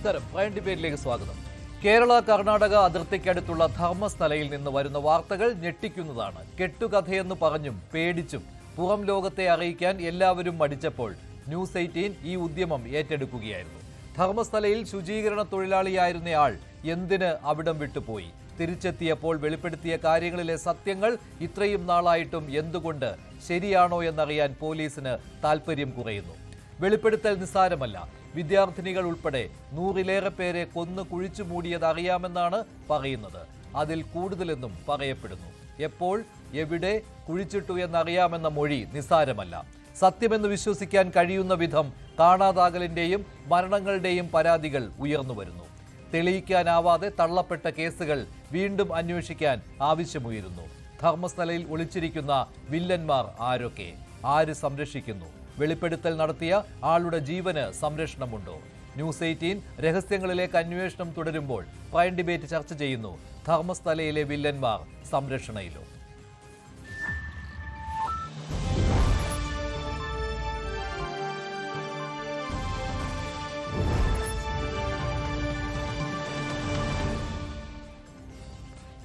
നമസ്കാരം. പ്രൈം ഡിബേറ്റിലേക്ക് സ്വാഗതം. കേരള കർണാടക അതിർത്തിക്കടുത്തുള്ള ധർമ്മസ്ഥലയിൽ നിന്ന് വരുന്ന വാർത്തകൾ ഞെട്ടിക്കുന്നതാണ്. കെട്ടുകഥയെന്ന് പറഞ്ഞും പേടിച്ചും പുറം ലോകത്തെ അറിയിക്കാൻ എല്ലാവരും മടിച്ചപ്പോൾ ന്യൂസ് 18 ഈ ഉദ്യമം ഏറ്റെടുക്കുകയായിരുന്നു. ധർമ്മസ്ഥലയിൽ ശുചീകരണ തൊഴിലാളിയായിരുന്നയാൾ എന്തിന് അവിടം വിട്ടുപോയി? തിരിച്ചെത്തിയപ്പോൾ വെളിപ്പെടുത്തിയ കാര്യങ്ങളിലെ സത്യങ്ങൾ ഇത്രയും നാളായിട്ടും എന്തുകൊണ്ട് ശരിയാണോ എന്നറിയാൻ പോലീസിന് താൽപര്യം കുറയുന്നു. വെളിപ്പെടുത്തൽ നിസ്സാരമല്ല. വിദ്യാർത്ഥിനികൾ ഉൾപ്പെടെ 100-ലേറെ പേരെ കൊന്നു കുഴിച്ചു മൂടിയത് അറിയാമെന്നാണ് പറയുന്നത്. അതിൽ കൂടുതലെന്നും പറയപ്പെടുന്നു. എപ്പോൾ എവിടെ കുഴിച്ചിട്ടു എന്നറിയാമെന്ന മൊഴി നിസ്സാരമല്ല. സത്യമെന്ന് വിശ്വസിക്കാൻ കഴിയുന്ന വിധം കാണാതാകലിന്റെയും മരണങ്ങളുടെയും പരാതികൾ ഉയർന്നു വരുന്നു. തെളിയിക്കാനാവാതെ തള്ളപ്പെട്ട കേസുകൾ വീണ്ടും അന്വേഷിക്കാൻ ആവശ്യമുയരുന്നു. ധർമ്മസ്ഥലയിൽ ഒളിച്ചിരിക്കുന്ന വില്ലന്മാർ ആരൊക്കെ? ആര് സംരക്ഷിക്കുന്നു? വെളിപ്പെടുത്തൽ നടത്തിയ ആളുടെ ജീവന് സംരക്ഷണമുണ്ടോ? ന്യൂസ് 18 രഹസ്യങ്ങളിലേക്ക് അന്വേഷണം തുടരുമ്പോൾ പ്രൈം ഡിബേറ്റ് ചർച്ച ചെയ്യുന്നു. ധർമ്മസ്ഥലയിലെ വില്ലന്മാർ സംരക്ഷണയിലോ?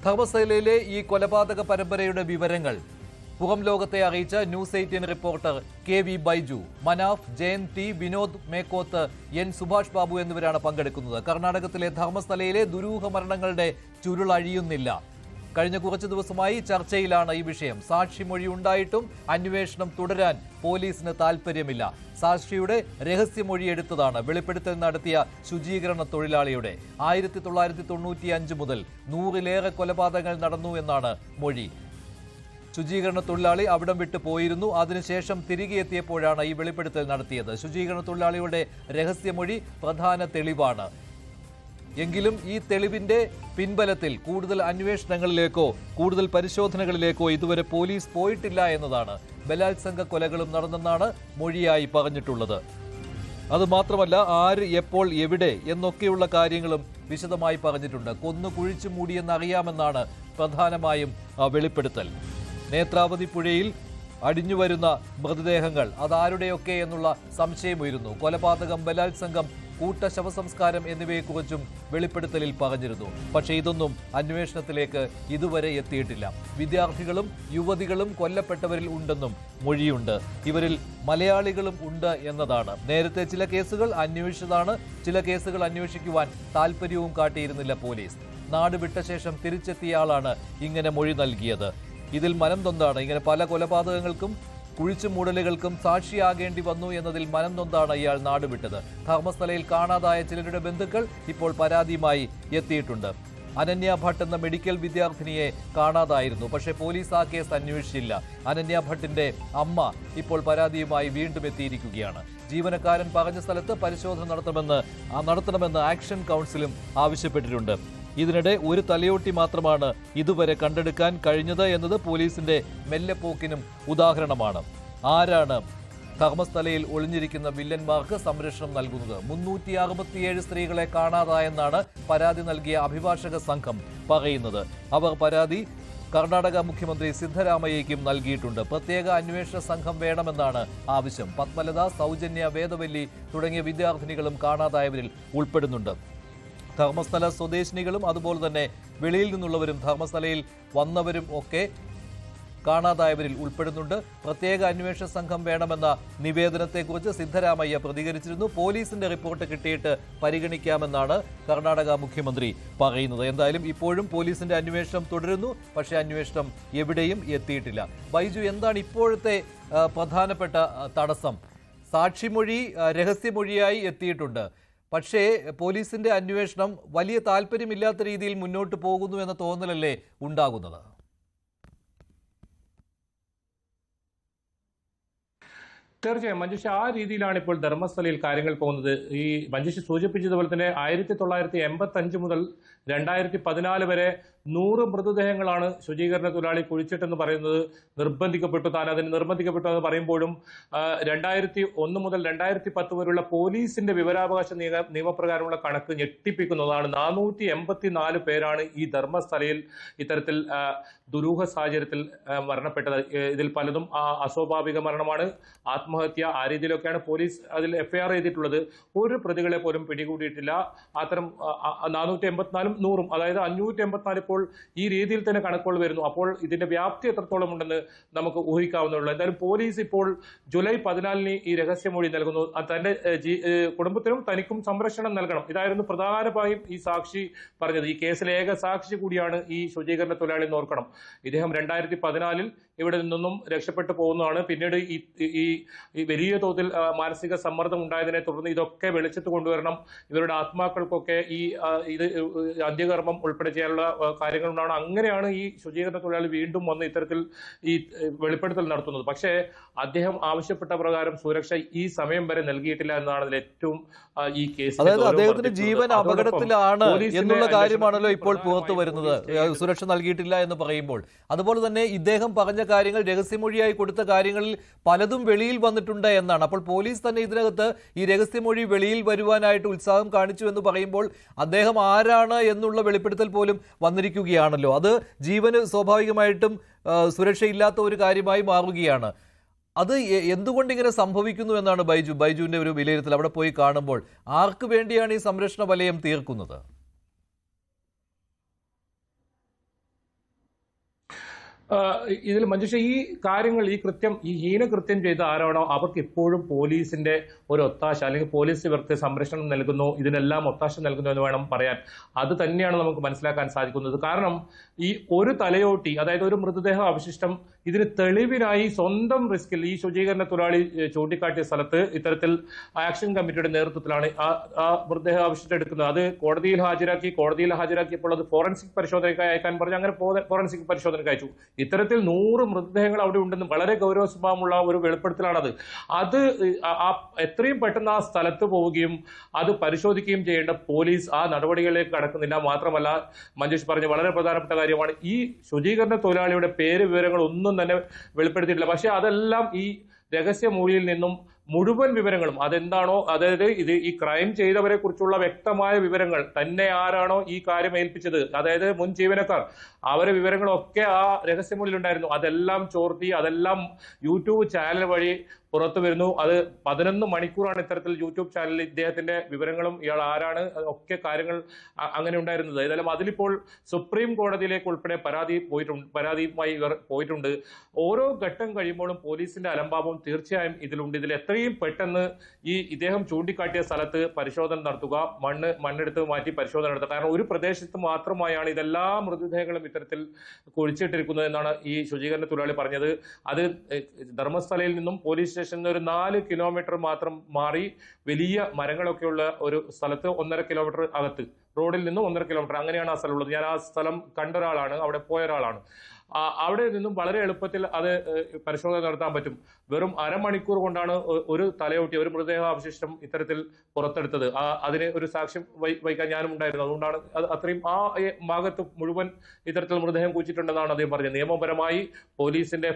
ധർമ്മസ്ഥലയിലെ ഈ കൊലപാതക പരമ്പരയുടെ വിവരങ്ങൾ പുറം ലോകത്തെ അറിയിച്ച news 18 reporter KV Baiju, Manaf, Jayan T, Vinod Mekkoth, N Subhash Babu എന്നിവരാണ് പങ്കെടുക്കുന്നത്. കർണാടകത്തിലെ ധർമ്മസ്ഥലയിലെ ദുരൂഹ മരണങ്ങളുടെ ചുരുളഴിയുന്നില്ല. കഴിഞ്ഞ കുറച്ചു ദിവസമായി ചർച്ചയിലാണ് ഈ വിഷയം. സാക്ഷിമൊഴി ഉണ്ടായിട്ടും അന്വേഷണം തുടരാൻ പോലീസിന് താൽപ്പര്യമില്ല. സാക്ഷിയുടെ രഹസ്യമൊഴി എടുത്തതാണ് വെളിപ്പെടുത്തൽ നടത്തിയ ശുചീകരണ തൊഴിലാളിയുടെ. 1995 മുതൽ 100-ലേറെ കൊലപാതകങ്ങൾ നടന്നു എന്നാണ് മൊഴി. ശുചീകരണ തൊഴിലാളി അവിടം വിട്ടു പോയിരുന്നു. അതിനുശേഷം തിരികെ എത്തിയപ്പോഴാണ് ഈ വെളിപ്പെടുത്തൽ നടത്തിയത്. ശുചീകരണ തൊഴിലാളിയുടെ രഹസ്യമൊഴി പ്രധാന തെളിവാണ്. എങ്കിലും ഈ തെളിവിന്റെ പിൻബലത്തിൽ കൂടുതൽ അന്വേഷണങ്ങളിലേക്കോ കൂടുതൽ പരിശോധനകളിലേക്കോ ഇതുവരെ പോലീസ് പോയിട്ടില്ല എന്നതാണ്. ബലാത്സംഗ കൊലകളും നടന്നെന്നാണ് മൊഴിയായി പറഞ്ഞിട്ടുള്ളത്. അതുമാത്രമല്ല, ആര്, എപ്പോൾ, എവിടെ എന്നൊക്കെയുള്ള കാര്യങ്ങളും വിശദമായി പറഞ്ഞിട്ടുണ്ട്. കൊന്നു കുഴിച്ചു മൂടിയെന്നറിയാമെന്നാണ് പ്രധാനമായും വെളിപ്പെടുത്തൽ. നേത്രാവതി പുഴയിൽ അടിഞ്ഞുവരുന്ന മൃതദേഹങ്ങൾ അതാരുടെയൊക്കെ എന്നുള്ള സംശയമുയരുന്നു. കൊലപാതകം, ബലാത്സംഗം, കൂട്ട ശവസംസ്കാരം എന്നിവയെക്കുറിച്ചും വെളിപ്പെടുത്തലിൽ പറഞ്ഞിരുന്നു. പക്ഷേ ഇതൊന്നും അന്വേഷണത്തിലേക്ക് ഇതുവരെ എത്തിയിട്ടില്ല. വിദ്യാർത്ഥികളും യുവതികളും കൊല്ലപ്പെട്ടവരിൽ ഉണ്ടെന്നും മൊഴിയുണ്ട്. ഇവരിൽ മലയാളികളും ഉണ്ട് എന്നതാണ്. നേരത്തെ ചില കേസുകൾ അന്വേഷിച്ചതാണ്. ചില കേസുകൾ അന്വേഷിക്കുവാൻ താൽപ്പര്യവും കാട്ടിയിരുന്നില്ല പോലീസ്. നാട് വിട്ട ശേഷം തിരിച്ചെത്തിയ ആളാണ് ഇങ്ങനെ മൊഴി നൽകിയത്. ഇതിൽ മനം നൊന്താണ്. ഇങ്ങനെ പല കൊലപാതകങ്ങൾക്കും കുഴിച്ചുമൂടലുകൾക്കും സാക്ഷിയാകേണ്ടി വന്നു എന്നതിൽ മനം നൊന്താണ് ഇയാൾ നാടുവിട്ടത്. ധർമ്മസ്ഥലയിൽ കാണാതായ ചിലരുടെ ബന്ധുക്കൾ ഇപ്പോൾ പരാതിയുമായി എത്തിയിട്ടുണ്ട്. അനന്യ ഭട്ട് എന്ന മെഡിക്കൽ വിദ്യാർത്ഥിനിയെ കാണാതായിരുന്നു. പക്ഷേ പോലീസ് ആ കേസ് അന്വേഷിച്ചില്ല. അനന്യ ഭട്ടിന്റെ അമ്മ ഇപ്പോൾ പരാതിയുമായി വീണ്ടും എത്തിയിരിക്കുകയാണ്. ജീവനക്കാരൻ പറഞ്ഞ സ്ഥലത്ത് പരിശോധന നടത്തണമെന്ന് ആക്ഷൻ കൗൺസിലും ആവശ്യപ്പെട്ടിട്ടുണ്ട്. ഇതിനിടെ ഒരു തലയോട്ടി മാത്രമാണ് ഇതുവരെ കണ്ടെടുക്കാൻ കഴിഞ്ഞത് എന്നത് പോലീസിന്റെ മെല്ലെപ്പോക്കിനും ഉദാഹരണമാണ്. ആരാണ് ധർമ്മസ്ഥലയിൽ ഒളിഞ്ഞിരിക്കുന്ന വില്ലന്മാർക്ക് സംരക്ഷണം നൽകുന്നത്? 367 സ്ത്രീകളെ കാണാതായെന്നാണ് പരാതി നൽകിയ അഭിഭാഷക സംഘം പറയുന്നത്. അവർ പരാതി കർണാടക മുഖ്യമന്ത്രി സിദ്ധരാമയ്യയ്ക്കും നൽകിയിട്ടുണ്ട്. പ്രത്യേക അന്വേഷണ സംഘം വേണമെന്നാണ് ആവശ്യം. പത്മലത, സൗജന്യ, വേദവല്ലി തുടങ്ങിയ വിദ്യാർത്ഥിനികളും കാണാതായവരിൽ ഉൾപ്പെടുന്നുണ്ട്. ധർമ്മസ്ഥല സ്വദേശിനികളും അതുപോലെ തന്നെ വെളിയിൽ നിന്നുള്ളവരും ധർമ്മസ്ഥലയിൽ വന്നവരും ഒക്കെ കാണാതായവരിൽ ഉൾപ്പെടുന്നുണ്ട്. പ്രത്യേക അന്വേഷണ സംഘം വേണമെന്ന നിവേദനത്തെക്കുറിച്ച് സിദ്ധരാമയ്യ പ്രതികരിച്ചിരുന്നു. പോലീസിന്റെ റിപ്പോർട്ട് കിട്ടിയിട്ട് പരിഗണിക്കാമെന്നാണ് കർണാടക മുഖ്യമന്ത്രി പറയുന്നത്. എന്തായാലും ഇപ്പോഴും പോലീസിന്റെ അന്വേഷണം തുടരുന്നു. പക്ഷേ അന്വേഷണം എവിടെയും എത്തിയിട്ടില്ല. ബൈജു, എന്താണ് ഇപ്പോഴത്തെ പ്രധാനപ്പെട്ട തടസ്സം? സാക്ഷിമൊഴി രഹസ്യമൊഴിയായി എത്തിയിട്ടുണ്ട്. പക്ഷേ പോലീസിന്റെ അന്വേഷണം വലിയ താല്പര്യമില്ലാത്ത രീതിയിൽ മുന്നോട്ട് പോകുന്നു എന്ന തോന്നലല്ലേ ഉണ്ടാകുന്നത്? തീർച്ചയായും മഞ്ജുഷ, ആ രീതിയിലാണ് ഇപ്പോൾ ധർമ്മസ്ഥലയിൽ കാര്യങ്ങൾ പോകുന്നത്. ഈ മഞ്ജുഷ സൂചിപ്പിച്ചതുപോലെ തന്നെ 1985 മുതൽ 2014 വരെ 100 മൃതദേഹങ്ങളാണ് ശുചീകരണ തൊഴിലാളി കുഴിച്ചിട്ടെന്ന് പറയുന്നത്. നിർബന്ധിക്കപ്പെട്ടു എന്ന് പറയുമ്പോഴും 2001 മുതൽ 2010 വരെയുള്ള പോലീസിന്റെ വിവരാവകാശ നിയമപ്രകാരമുള്ള കണക്ക് ഞെട്ടിപ്പിക്കുന്നതാണ്. 484 പേരാണ് ഈ ധർമ്മസ്ഥലയിൽ ഇത്തരത്തിൽ ദുരൂഹ സാഹചര്യത്തിൽ മരണപ്പെട്ടത്. ഇതിൽ പലതും അസ്വാഭാവിക മരണമാണ്, ആത്മഹത്യ, ആ രീതിയിലൊക്കെയാണ് പോലീസ് അതിൽ എഫ്ഐആർ ചെയ്തിട്ടുള്ളത്. ഒരു പ്രതികളെ പോലും പിടികൂടിയിട്ടില്ല. അത്തരം 484-ഉം 100-ഉം, അതായത് 584 ഇപ്പോൾ ഈ രീതിയിൽ തന്നെ കണക്കുകൾ വരുന്നു. അപ്പോൾ ഇതിന്റെ വ്യാപ്തി എത്രത്തോളം ഉണ്ടെന്ന് നമുക്ക് ഊഹിക്കാവുന്നതുള്ളൂ. എന്തായാലും പോലീസ് ഇപ്പോൾ ജൂലൈ 14-ന് ഈ രഹസ്യമൊഴി നൽകുന്നു. തന്റെ കുടുംബത്തിനും തനിക്കും സംരക്ഷണം നൽകണം, ഇതായിരുന്നു പ്രധാനമായും ഈ സാക്ഷി പറഞ്ഞത്. ഈ കേസിലെ ഏക സാക്ഷി കൂടിയാണ് ഈ ശുചീകരണ തൊഴിലാളി എന്ന് ഓർക്കണം. ഇദ്ദേഹം 2014-ൽ ഇവിടെ നിന്നും രക്ഷപ്പെട്ടു പോകുന്നതാണ്. പിന്നീട് ഈ വലിയ തോതിൽ മാനസിക സമ്മർദ്ദം ഉണ്ടായതിനെ തുടർന്ന് ഇതൊക്കെ വെളിച്ചത്ത് കൊണ്ടുവരണം, ഇവരുടെ ആത്മാക്കൾക്കൊക്കെ ഇത് അന്ത്യകർമ്മം ഉൾപ്പെടെ ചെയ്യാനുള്ള കാര്യങ്ങൾ ഉണ്ടാവണം. അങ്ങനെയാണ് ഈ ശുചീകരണ തൊഴിലാളി വീണ്ടും വന്ന് ഇത്തരത്തിൽ ഈ വെളിപ്പെടുത്തൽ നടത്തുന്നത്. പക്ഷേ അദ്ദേഹം ആവശ്യപ്പെട്ട പ്രകാരം സുരക്ഷ ഈ സമയം വരെ നൽകിയിട്ടില്ല എന്നതാണ് അതിൽ ഏറ്റവും ഈ കേസ്. അതായത് അദ്ദേഹത്തിന്റെ ജീവൻ അപകടത്തിലാണ് എന്നുള്ള കാര്യമാണല്ലോ ഇപ്പോൾ പുറത്തു വരുന്നത്, സുരക്ഷ നൽകിയിട്ടില്ല എന്ന് പറയുമ്പോൾ. അതുപോലെ തന്നെ ഇദ്ദേഹം പറഞ്ഞ കാര്യങ്ങൾ, രഹസ്യമൊഴിയായി കൊടുത്ത കാര്യങ്ങളിൽ പലതും വെളിയിൽ വന്നിട്ടുണ്ട് എന്നാണ്. അപ്പോൾ പോലീസ് തന്നെ ഇതിനകത്ത് ഈ രഹസ്യമൊഴി വെളിയിൽ വരുവാനായിട്ട് ഉത്സാഹം കാണിച്ചു എന്ന് പറയുമ്പോൾ അദ്ദേഹം ആരാണ് എന്നുള്ള വെളിപ്പെടുത്തൽ പോലും വന്നിരിക്കുകയാണല്ലോ. അത് ജീവന് സ്വാഭാവികമായിട്ടും സുരക്ഷയില്ലാത്ത ഒരു കാര്യമായി മാറുകയാണ്. അത് എന്തുകൊണ്ട് ഇങ്ങനെ സംഭവിക്കുന്നു എന്നാണ് ബൈജുവിന്റെ ഒരു വിലയിരുത്തൽ. അവിടെ പോയി കാണുമ്പോൾ ആർക്ക് വേണ്ടിയാണ് ഈ സംരക്ഷണ വലയം തീർക്കുന്നത്? ഇതിൽ മഞ്ജുഷ, ഈ കാര്യങ്ങൾ, ഈ ഹീനകൃത്യം ചെയ്ത ആരാണോ അവർക്ക് എപ്പോഴും പോലീസിന്റെ ഒരു ഒത്താശ, അല്ലെങ്കിൽ പോലീസ് ഇവർക്ക് സംരക്ഷണം നൽകുന്നു, ഇതിനെല്ലാം ഒത്താശ നൽകുന്നു എന്ന് വേണം പറയാൻ. അത് തന്നെയാണ് നമുക്ക് മനസ്സിലാക്കാൻ സാധിക്കുന്നത്. കാരണം ഈ ഒരു തലയോട്ടി, അതായത് ഒരു മൃതദേഹ അവശിഷ്ടം, ഇതിന് തെളിവിനായി സ്വന്തം റിസ്കിൽ ഈ ശുചീകരണ തൊഴിലാളി ചൂണ്ടിക്കാട്ടിയ സ്ഥലത്ത് ഇത്തരത്തിൽ ആക്ഷൻ കമ്മിറ്റിയുടെ നേതൃത്വത്തിലാണ് ആ മൃതദേഹ അവശിഷ്ടം എടുക്കുന്നത്. അത് കോടതിയിൽ ഹാജരാക്കിയപ്പോൾ അത് ഫോറൻസിക് പരിശോധനയ്ക്കായി അയക്കാൻ പറഞ്ഞു. അങ്ങനെ ഫോറൻസിക് പരിശോധനയ്ക്ക് അയച്ചു. ഇത്തരത്തിൽ 100 മൃതദേഹങ്ങൾ അവിടെ ഉണ്ടെന്നും വളരെ ഗൗരവസ്വഭാവമുള്ള ഒരു വെളിപ്പെടുത്തലാണത്. അത് എത്രയും പെട്ടെന്ന് ആ സ്ഥലത്ത് പോവുകയും അത് പരിശോധിക്കുകയും ചെയ്യേണ്ട പോലീസ് ആ നടപടികളിലേക്ക് കടക്കുന്നില്ല. മാത്രമല്ല, മഞ്ജുഷ് പറഞ്ഞ വളരെ പ്രധാനപ്പെട്ട കാര്യമാണ്, ഈ ശുചീകരണ തൊഴിലാളിയുടെ പേര് വിവരങ്ങൾ ഒന്നും തന്നെ വെളിപ്പെടുത്തിയിട്ടില്ല. പക്ഷെ അതെല്ലാം ഈ രഹസ്യമൊഴിയിൽ നിന്നും മുഴുവൻ വിവരങ്ങളും, അതെന്താണോ, അതായത് ഈ ക്രൈം ചെയ്തവരെ കുറിച്ചുള്ള വ്യക്തമായ വിവരങ്ങൾ, തന്നെ ആരാണോ ഈ കാര്യം ഏൽപ്പിച്ചത്, അതായത് മുൻ ജീവനക്കാർ, അവരെ വിവരങ്ങളൊക്കെ ആ രഹസ്യമൊഴിയിലുണ്ടായിരുന്നു. അതെല്ലാം ചോർത്തി അതെല്ലാം യൂട്യൂബ് ചാനൽ വഴി പുറത്തു വരുന്നു. അത് 11 മണിക്കൂറാണ് ഇത്തരത്തിൽ യൂട്യൂബ് ചാനലിൽ ഇദ്ദേഹത്തിന്റെ വിവരങ്ങളും ഇയാൾ ആരാണ് ഒക്കെ കാര്യങ്ങൾ അങ്ങനെ ഉണ്ടായിരുന്നത്. ഏതായാലും അതിലിപ്പോൾ സുപ്രീം കോടതിയിലേക്ക് ഉൾപ്പെടെ പരാതിയുമായി ഇവർ പോയിട്ടുണ്ട്. ഓരോ ഘട്ടം കഴിയുമ്പോഴും പോലീസിന്റെ അലംഭാവം തീർച്ചയായും ഇതിലുണ്ട്. ഇതിൽ എത്രയും പെട്ടെന്ന് ഇദ്ദേഹം ചൂണ്ടിക്കാട്ടിയ സ്ഥലത്ത് പരിശോധന നടത്തുക, മണ്ണെടുത്ത് മാറ്റി പരിശോധന നടത്തുക. കാരണം ഒരു പ്രദേശത്ത് മാത്രമായാണ് ഇതെല്ലാ മൃതദേഹങ്ങളും ഇത്തരത്തിൽ കുഴിച്ചിട്ടിരിക്കുന്നത് എന്നാണ് ഈ ശുചീകരണ തൊഴിലാളി പറഞ്ഞത്. അത് ധർമ്മസ്ഥലയിൽ നിന്നും പോലീസ് സ്റ്റേഷനിൽ ഒരു 4 കിലോമീറ്റർ മാത്രം മാറി വലിയ മരങ്ങളൊക്കെയുള്ള ഒരു സ്ഥലത്ത് 1.5 കിലോമീറ്റർ അകത്ത്, റോഡിൽ നിന്നും 1.5 കിലോമീറ്റർ, അങ്ങനെയാണ് ആ സ്ഥലം ഉള്ളത്. ഞാൻ ആ സ്ഥലം കണ്ട ഒരാളാണ്, അവിടെ പോയ ഒരാളാണ്. അവിടെ നിന്നും വളരെ എളുപ്പത്തിൽ അത് പരിശോധന നടത്താൻ പറ്റും. വെറും അരമണിക്കൂർ കൊണ്ടാണ് ഒരു തലയോട്ടി, ഒരു മൃതദേഹ അവശിഷ്ടം ഇത്തരത്തിൽ പുറത്തെടുത്തത്. അതിന് ഒരു സാക്ഷ്യം വഹിക്കാൻ ഞാനും ഉണ്ടായിരുന്നു. അതുകൊണ്ടാണ് അത്രയും ആ ഭാഗത്ത് മുഴുവൻ ഇത്തരത്തിൽ മൃതദേഹം കുഴിച്ചിട്ടുണ്ടെന്നാണ് അദ്ദേഹം പറഞ്ഞത്. നിയമപരമായി പോലീസിന്റെ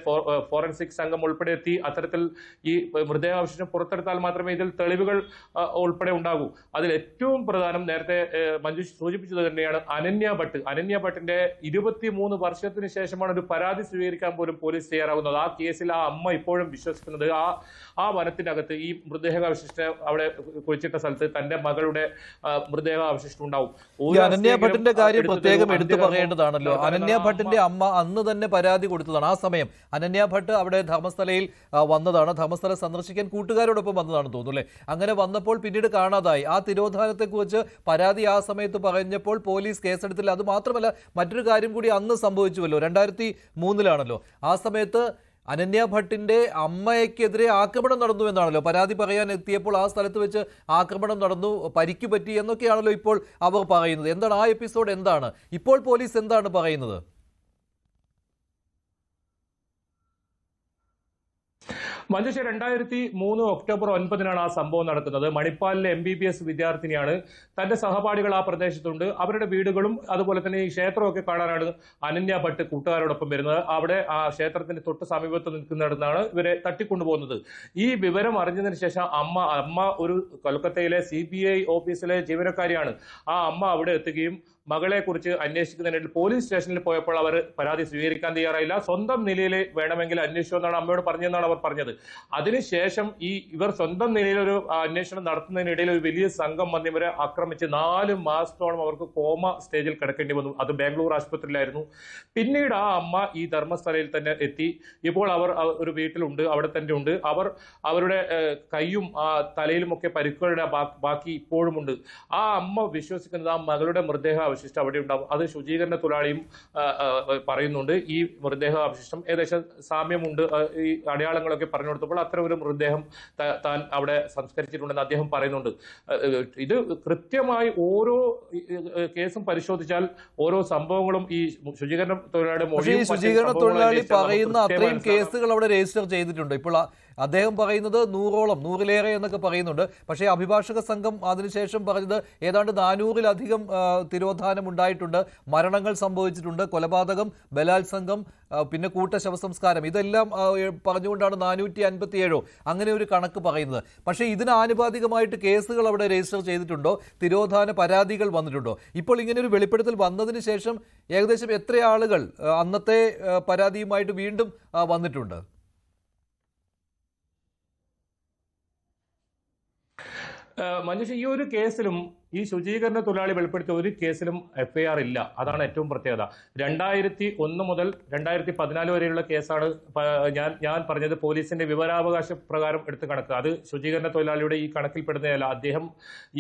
ഫോറൻസിക് സംഘം ഉൾപ്പെടെ എത്തി അത്തരത്തിൽ ഈ മൃതദേഹ അവശിഷ്ടം പുറത്തെടുത്താൽ മാത്രമേ ഇതിൽ തെളിവുകൾ ഉൾപ്പെടെ ഉണ്ടാകൂ. അതിൽ ഏറ്റവും പ്രധാനം, നേരത്തെ മഞ്ജു സൂചിപ്പിച്ചത് തന്നെയാണ്, അനന്യ ഭട്ടിന്റെ 23 വർഷത്തിന് ശേഷം ഒരു പരാതി സ്വീകരിക്കാൻ പോലും പോലീസ് തയ്യാറാകുന്നത്. ആ കേസിൽ ആ അമ്മ ഇപ്പോഴും വിശ്വസിക്കുന്നത് ആ വനത്തിനകത്ത് ഈ മൃതദേഹാവശിഷ്ടം അവിടെ കുഴിച്ചിട്ട സ്ഥലത്ത് തന്റെ മകളുടെ മൃതദേഹാവശിഷ്ടം ഉണ്ടാവും. അനന്യ ഭട്ടിന്റെ കാര്യം പ്രത്യേകം എടുത്തു പറയേണ്ടതാണല്ലോ. അനന്യ ഭട്ടിന്റെ അമ്മ അന്ന് തന്നെ പരാതി കൊടുത്തതാണ്. ആ സമയം അനന്യ ഭട്ട് അവിടെ ധർമ്മസ്ഥലയിൽ വന്നതാണ്, ധർമ്മസ്ഥലം സന്ദർശിക്കാൻ കൂട്ടുകാരോടൊപ്പം വന്നതാണെന്ന് തോന്നുന്നു അല്ലേ. അങ്ങനെ വന്നപ്പോൾ പിന്നീട് കാണാതായി. ആ തിരോധാനത്തെക്കുറിച്ച് പരാതി ആ സമയത്ത് പറഞ്ഞപ്പോൾ പോലീസ് കേസെടുത്തില്ല. അത് മാത്രമല്ല, മറ്റൊരു കാര്യം കൂടി അന്ന് സംഭവിച്ചുവല്ലോ, 2003-ലാണല്ലോ. ആ സമയത്ത് അനന്യ ഭട്ടിന്റെ അമ്മയ്ക്കെതിരെ ആക്രമണം നടന്നു എന്നാണല്ലോ. പരാതി പറയാൻ എത്തിയപ്പോൾ ആ സ്ഥലത്ത് വെച്ച് ആക്രമണം നടന്നു, പരിക്ക് പറ്റി എന്നൊക്കെയാണല്ലോ ഇപ്പോൾ അവർ പറയുന്നത്. എന്താണ് ആ എപ്പിസോഡ്? എന്താണ് ഇപ്പോൾ പോലീസ് എന്താണ് പറയുന്നത്? മഞ്ജുഷ 2003 ഒക്ടോബർ 9 ആ സംഭവം നടക്കുന്നത്. മണിപ്പാലിലെ MBBS വിദ്യാർത്ഥിനിയാണ്. തന്റെ സഹപാഠികൾ ആ പ്രദേശത്തുണ്ട്. അവരുടെ വീടുകളും അതുപോലെ തന്നെ ഈ ക്ഷേത്രമൊക്കെ കാണാനാണ് അനന്യ ഭട്ട് കൂട്ടുകാരോടൊപ്പം വരുന്നത്. അവിടെ ആ ക്ഷേത്രത്തിന്റെ തൊട്ട് സമീപത്ത് നിൽക്കുന്നിടത്താണ് ഇവരെ തട്ടിക്കൊണ്ടുപോകുന്നത്. ഈ വിവരം അറിഞ്ഞതിന് ശേഷം അമ്മ ഒരു കൊൽക്കത്തയിലെ CBI ഓഫീസിലെ ജീവനക്കാരിയാണ്. ആ അമ്മ അവിടെ എത്തുകയും മകളെ കുറിച്ച് അന്വേഷിക്കുന്നതിനിടയിൽ പോലീസ് സ്റ്റേഷനിൽ പോയപ്പോൾ അവർ പരാതി സ്വീകരിക്കാൻ തയ്യാറായില്ല. സ്വന്തം നിലയിൽ വേണമെങ്കിൽ അന്വേഷിക്കുമെന്നാണ് അമ്മയോട് പറഞ്ഞതെന്നാണ് അവർ പറഞ്ഞത്. അതിനുശേഷം ഇവർ സ്വന്തം നിലയിൽ ഒരു അന്വേഷണം നടത്തുന്നതിനിടയിൽ ഒരു വലിയ സംഘം വന്ന് ഇവരെ ആക്രമിച്ച് 4 മാസത്തോളം അവർക്ക് കോമ സ്റ്റേജിൽ കിടക്കേണ്ടി വന്നു. അത് ബാംഗ്ലൂർ ആശുപത്രിയിലായിരുന്നു. പിന്നീട് ആ അമ്മ ഈ ധർമ്മസ്ഥലയിൽ തന്നെ എത്തി. ഇപ്പോൾ അവർ ഒരു വീട്ടിലുണ്ട്, അവിടെ തന്നെ ഉണ്ട്. അവരുടെ കൈയും തലയിലുമൊക്കെ പരിക്കുകളുടെ ബാക്കി ഇപ്പോഴുമുണ്ട്. ആ അമ്മ വിശ്വസിക്കുന്നത് ആ മകളുടെ മൃതദേഹ അവശിഷ്ടം അവിടെ ഉണ്ടാവും. അത് ശുചീകരണ തൊഴിലാളിയും പറയുന്നുണ്ട്. ഈ മൃതദേഹ അവശിഷ്ടം ഏകദേശം സാമ്യമുണ്ട്. ഈ അടയാളങ്ങളൊക്കെ പറഞ്ഞു കൊടുത്തപ്പോൾ അത്തരം ഒരു മൃതദേഹം താൻ അവിടെ സംസ്കരിച്ചിട്ടുണ്ടെന്ന് അദ്ദേഹം പറയുന്നുണ്ട്. ഇത് കൃത്യമായി ഓരോ കേസും പരിശോധിച്ചാൽ ഓരോ സംഭവങ്ങളും ഈ ശുചീകരണ തൊഴിലാളി പറയുന്ന അത്രയും കേസുകൾ അവിടെ രജിസ്റ്റർ ചെയ്തിട്ടുണ്ട്. ഇപ്പോൾ അദ്ദേഹം പറയുന്നത് 100-ലേറെ എന്നൊക്കെ പറയുന്നുണ്ട്. പക്ഷേ അഭിഭാഷക സംഘം അതിനുശേഷം പറഞ്ഞത് ഏതാണ്ട് 400-ലധികം തിരോധാനം ഉണ്ടായിട്ടുണ്ട്, മരണങ്ങൾ സംഭവിച്ചിട്ടുണ്ട്, കൊലപാതകം, ബലാത്സംഗം, പിന്നെ കൂട്ട ശവസംസ്കാരം, ഇതെല്ലാം പറഞ്ഞുകൊണ്ടാണ് 457 അങ്ങനെ ഒരു കണക്ക് പറയുന്നത്. പക്ഷേ ഇതിന് ആനുപാതികമായിട്ട് കേസുകൾ അവിടെ രജിസ്റ്റർ ചെയ്തിട്ടുണ്ടോ, തിരോധാന പരാതികൾ വന്നിട്ടുണ്ടോ? ഇപ്പോൾ ഇങ്ങനെ ഒരു വെളിപ്പെടുത്തൽ വന്നതിന് ശേഷം ഏകദേശം എത്ര ആളുകൾ അന്നത്തെ പരാതിയുമായിട്ട് വീണ്ടും വന്നിട്ടുണ്ട്? മഞ്ജുഷ, ഈ ഒരു കേസിലും ഈ ശുചീകരണ തൊഴിലാളി വെളിപ്പെടുത്തിയ ഒരു കേസിലും FIR ഇല്ല. അതാണ് ഏറ്റവും പ്രത്യേകത. 2001 മുതൽ 2014 വരെയുള്ള കേസാണ് ഞാൻ പറഞ്ഞത്. പോലീസിന്റെ വിവരാവകാശ പ്രകാരം എടുത്ത കണക്ക്. അത് ശുചീകരണ തൊഴിലാളിയുടെ ഈ കണക്കിൽപ്പെടുന്നതല്ല. അദ്ദേഹം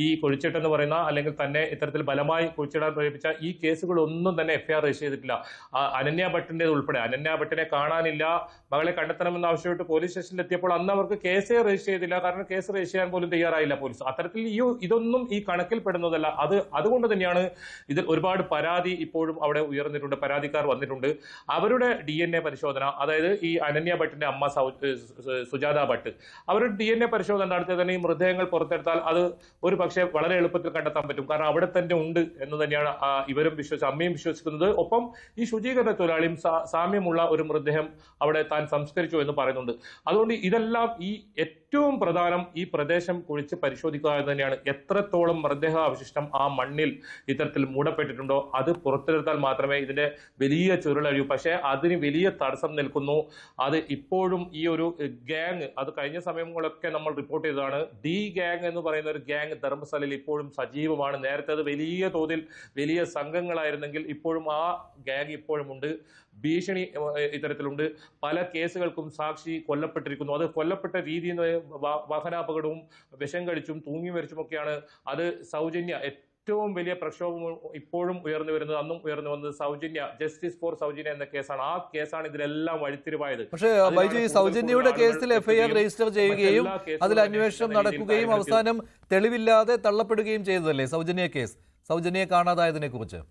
ഈ കുഴിച്ചിട്ടെന്ന് പറയുന്ന അല്ലെങ്കിൽ തന്നെ ഇത്തരത്തിൽ ബലമായി കുഴിച്ചിടാൻ പ്രേരിപ്പിച്ച ഈ കേസുകളൊന്നും തന്നെ FIR രജിസ്റ്റർ ചെയ്തിട്ടില്ല. അനന്യ ഭട്ടിന്റെ ഉൾപ്പെടെ. അനന്യ ഭട്ടിനെ കാണാനില്ല, മകളെ കണ്ടെത്തണമെന്ന് ആവശ്യപ്പെട്ട് പോലീസ് സ്റ്റേഷനിൽ എത്തിയപ്പോൾ അന്ന് അവർക്ക് കേസേ രജിസ്റ്റർ ചെയ്തില്ല. കാരണം കേസ് രജിസ്റ്റർ ചെയ്യാൻ പോലും തയ്യാറായില്ല പോലീസ്. അത്തരത്തിൽ ഇതൊന്നും ഈ കണക്കിൽ പെടുന്നതല്ല. അതുകൊണ്ട് തന്നെയാണ് ഇതിൽ ഒരുപാട് പരാതി ഇപ്പോഴും അവിടെ ഉയർന്നിട്ടുണ്ട്. പരാതിക്കാർ വന്നിട്ടുണ്ട്. അവരുടെ DNA പരിശോധന, അതായത് ഈ അനന്യ ഭട്ടിന്റെ അമ്മ സുജാത ഭട്ട്, അവരുടെ DNA പരിശോധന നടത്തിയ തന്നെ ഈ മൃതദേഹങ്ങൾ പുറത്തെടുത്താൽ അത് ഒരു പക്ഷേ വളരെ എളുപ്പത്തിൽ കണ്ടെത്താൻ പറ്റും. കാരണം അവിടെ തന്നെ ഉണ്ട് എന്ന് തന്നെയാണ് ഇവരും അമ്മയും വിശ്വസിക്കുന്നത്. ഒപ്പം ഈ ശുചീകരണ തൊഴിലാളിയും സാമ്യമുള്ള ഒരു മൃതദേഹം അവിടെ താൻ സംസ്കരിച്ചു എന്ന് പറയുന്നുണ്ട്. അതുകൊണ്ട് ഇതെല്ലാം ഏറ്റവും പ്രധാനം ഈ പ്രദേശം കുഴിച്ച് പരിശോധിക്കുക എന്ന് തന്നെയാണ്. എത്രത്തോളം മൃതദേഹ അവശിഷ്ടം ആ മണ്ണിൽ ഇത്തരത്തിൽ മൂടപ്പെട്ടിട്ടുണ്ടോ അത് പുറത്തെടുത്താൽ മാത്രമേ ഇതിന്റെ വലിയ ചുരുളഴിയൂ. പക്ഷേ അതിന് വലിയ തടസ്സം നിൽക്കുന്നു. അത് ഇപ്പോഴും ഈ ഒരു ഗ്യാങ്, അത് കഴിഞ്ഞ സമയങ്ങളൊക്കെ നമ്മൾ റിപ്പോർട്ട് ചെയ്തതാണ്. ഡി ഗ്യാങ് എന്ന് പറയുന്ന ഒരു ഗ്യാങ് ധർമ്മസ്ഥലയിൽ ഇപ്പോഴും സജീവമാണ്. നേരത്തെ അത് വലിയ തോതിൽ വലിയ സംഘങ്ങളായിരുന്നെങ്കിൽ ഇപ്പോഴും ആ ഗ്യാങ് ഇപ്പോഴും ഉണ്ട്. ഭീഷണി ഇത്തരത്തിലുണ്ട്. പല കേസുകൾക്കും സാക്ഷി കൊല്ലപ്പെട്ടിരിക്കുന്നു. അത് കൊല്ലപ്പെട്ട രീതി വാഹനാപകടവും വിഷം കഴിച്ചും തൂങ്ങി മരിച്ചുമൊക്കെയാണ്. അത് സൗജന്യ ഏറ്റവും വലിയ പ്രക്ഷോഭം ഇപ്പോഴും ഉയർന്നു വരുന്നത്, അന്നും ഉയർന്നു വന്നത് സൗജന്യ, ജസ്റ്റിസ് ഫോർ സൗജന്യ എന്ന കേസാണ്. ആ കേസാണ് ഇതിലെല്ലാം വഴിത്തിരിവായത്. പക്ഷേ ബൈജു, ഈ സൗജന്യയുടെ കേസിൽ FIR രജിസ്റ്റർ ചെയ്യുകയും അതിൽ അന്വേഷണം നടക്കുകയും അവസാനം തെളിവില്ലാതെ തള്ളപ്പെടുകയും ചെയ്തതല്ലേ സൗജന്യ കേസ്? സൗജന്യെ കാണാതായതിനെ കുറിച്ച്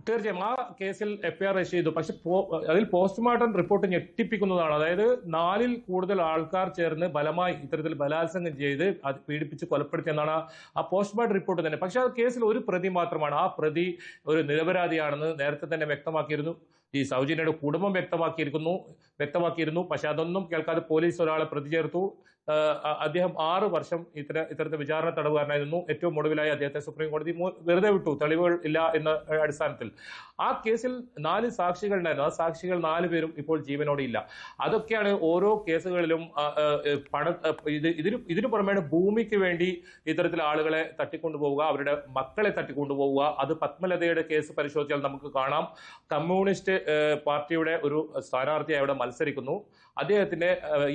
തീർച്ചയായും ആ കേസിൽ FIR രജിസ്റ്റർ ചെയ്തു. പക്ഷെ അതിൽ പോസ്റ്റ്മോർട്ടം റിപ്പോർട്ട് ഞെട്ടിപ്പിക്കുന്നതാണ്. അതായത് 4-ൽ കൂടുതൽ ആൾക്കാർ ചേർന്ന് ബലമായി ഇത്തരത്തിൽ ബലാത്സംഗം ചെയ്ത് അത് പീഡിപ്പിച്ച് കൊലപ്പെടുത്തിയെന്നാണ് ആ പോസ്റ്റ്മോർട്ടം റിപ്പോർട്ട് തന്നെ. പക്ഷെ ആ കേസിൽ ഒരു പ്രതി മാത്രമാണ്. ആ പ്രതി ഒരു നിരപരാധിയാണെന്ന് നേരത്തെ തന്നെ വ്യക്തമാക്കിയിരുന്നു. ഈ സൗജന്യയുടെ കുടുംബം വ്യക്തമാക്കിയിരുന്നു. പക്ഷെ അതൊന്നും കേൾക്കാതെ പോലീസ് ഒരാളെ പ്രതി ചേർത്തു. അദ്ദേഹം 6 വർഷം ഇത്തരത്തിൽ വിചാരണ തടവുകാരനായിരുന്നു. ഏറ്റവും ഒടുവിലായി അദ്ദേഹത്തെ സുപ്രീം കോടതി വെറുതെ വിട്ടു, തെളിവുകൾ ഇല്ല എന്ന അടിസ്ഥാനത്തിൽ. ആ കേസിൽ 4 സാക്ഷികൾ ഉണ്ടായിരുന്നു. ആ സാക്ഷികൾ 4 പേരും ഇപ്പോൾ ജീവനോടെ ഇല്ല. അതൊക്കെയാണ് ഓരോ കേസുകളിലും ഇതിനു പുറമെ ഭൂമിക്ക് വേണ്ടി ഇത്തരത്തിൽ ആളുകളെ തട്ടിക്കൊണ്ടുപോവുക, അവരുടെ മക്കളെ തട്ടിക്കൊണ്ടുപോവുക. അത് പത്മലതയുടെ കേസ് പരിശോധിച്ചാൽ നമുക്ക് കാണാം. കമ്മ്യൂണിസ്റ്റ് പാർട്ടിയുടെ ഒരു സ്ഥാനാർത്ഥി അവിടെ മത്സരിക്കുന്നു. അദ്ദേഹത്തിന്റെ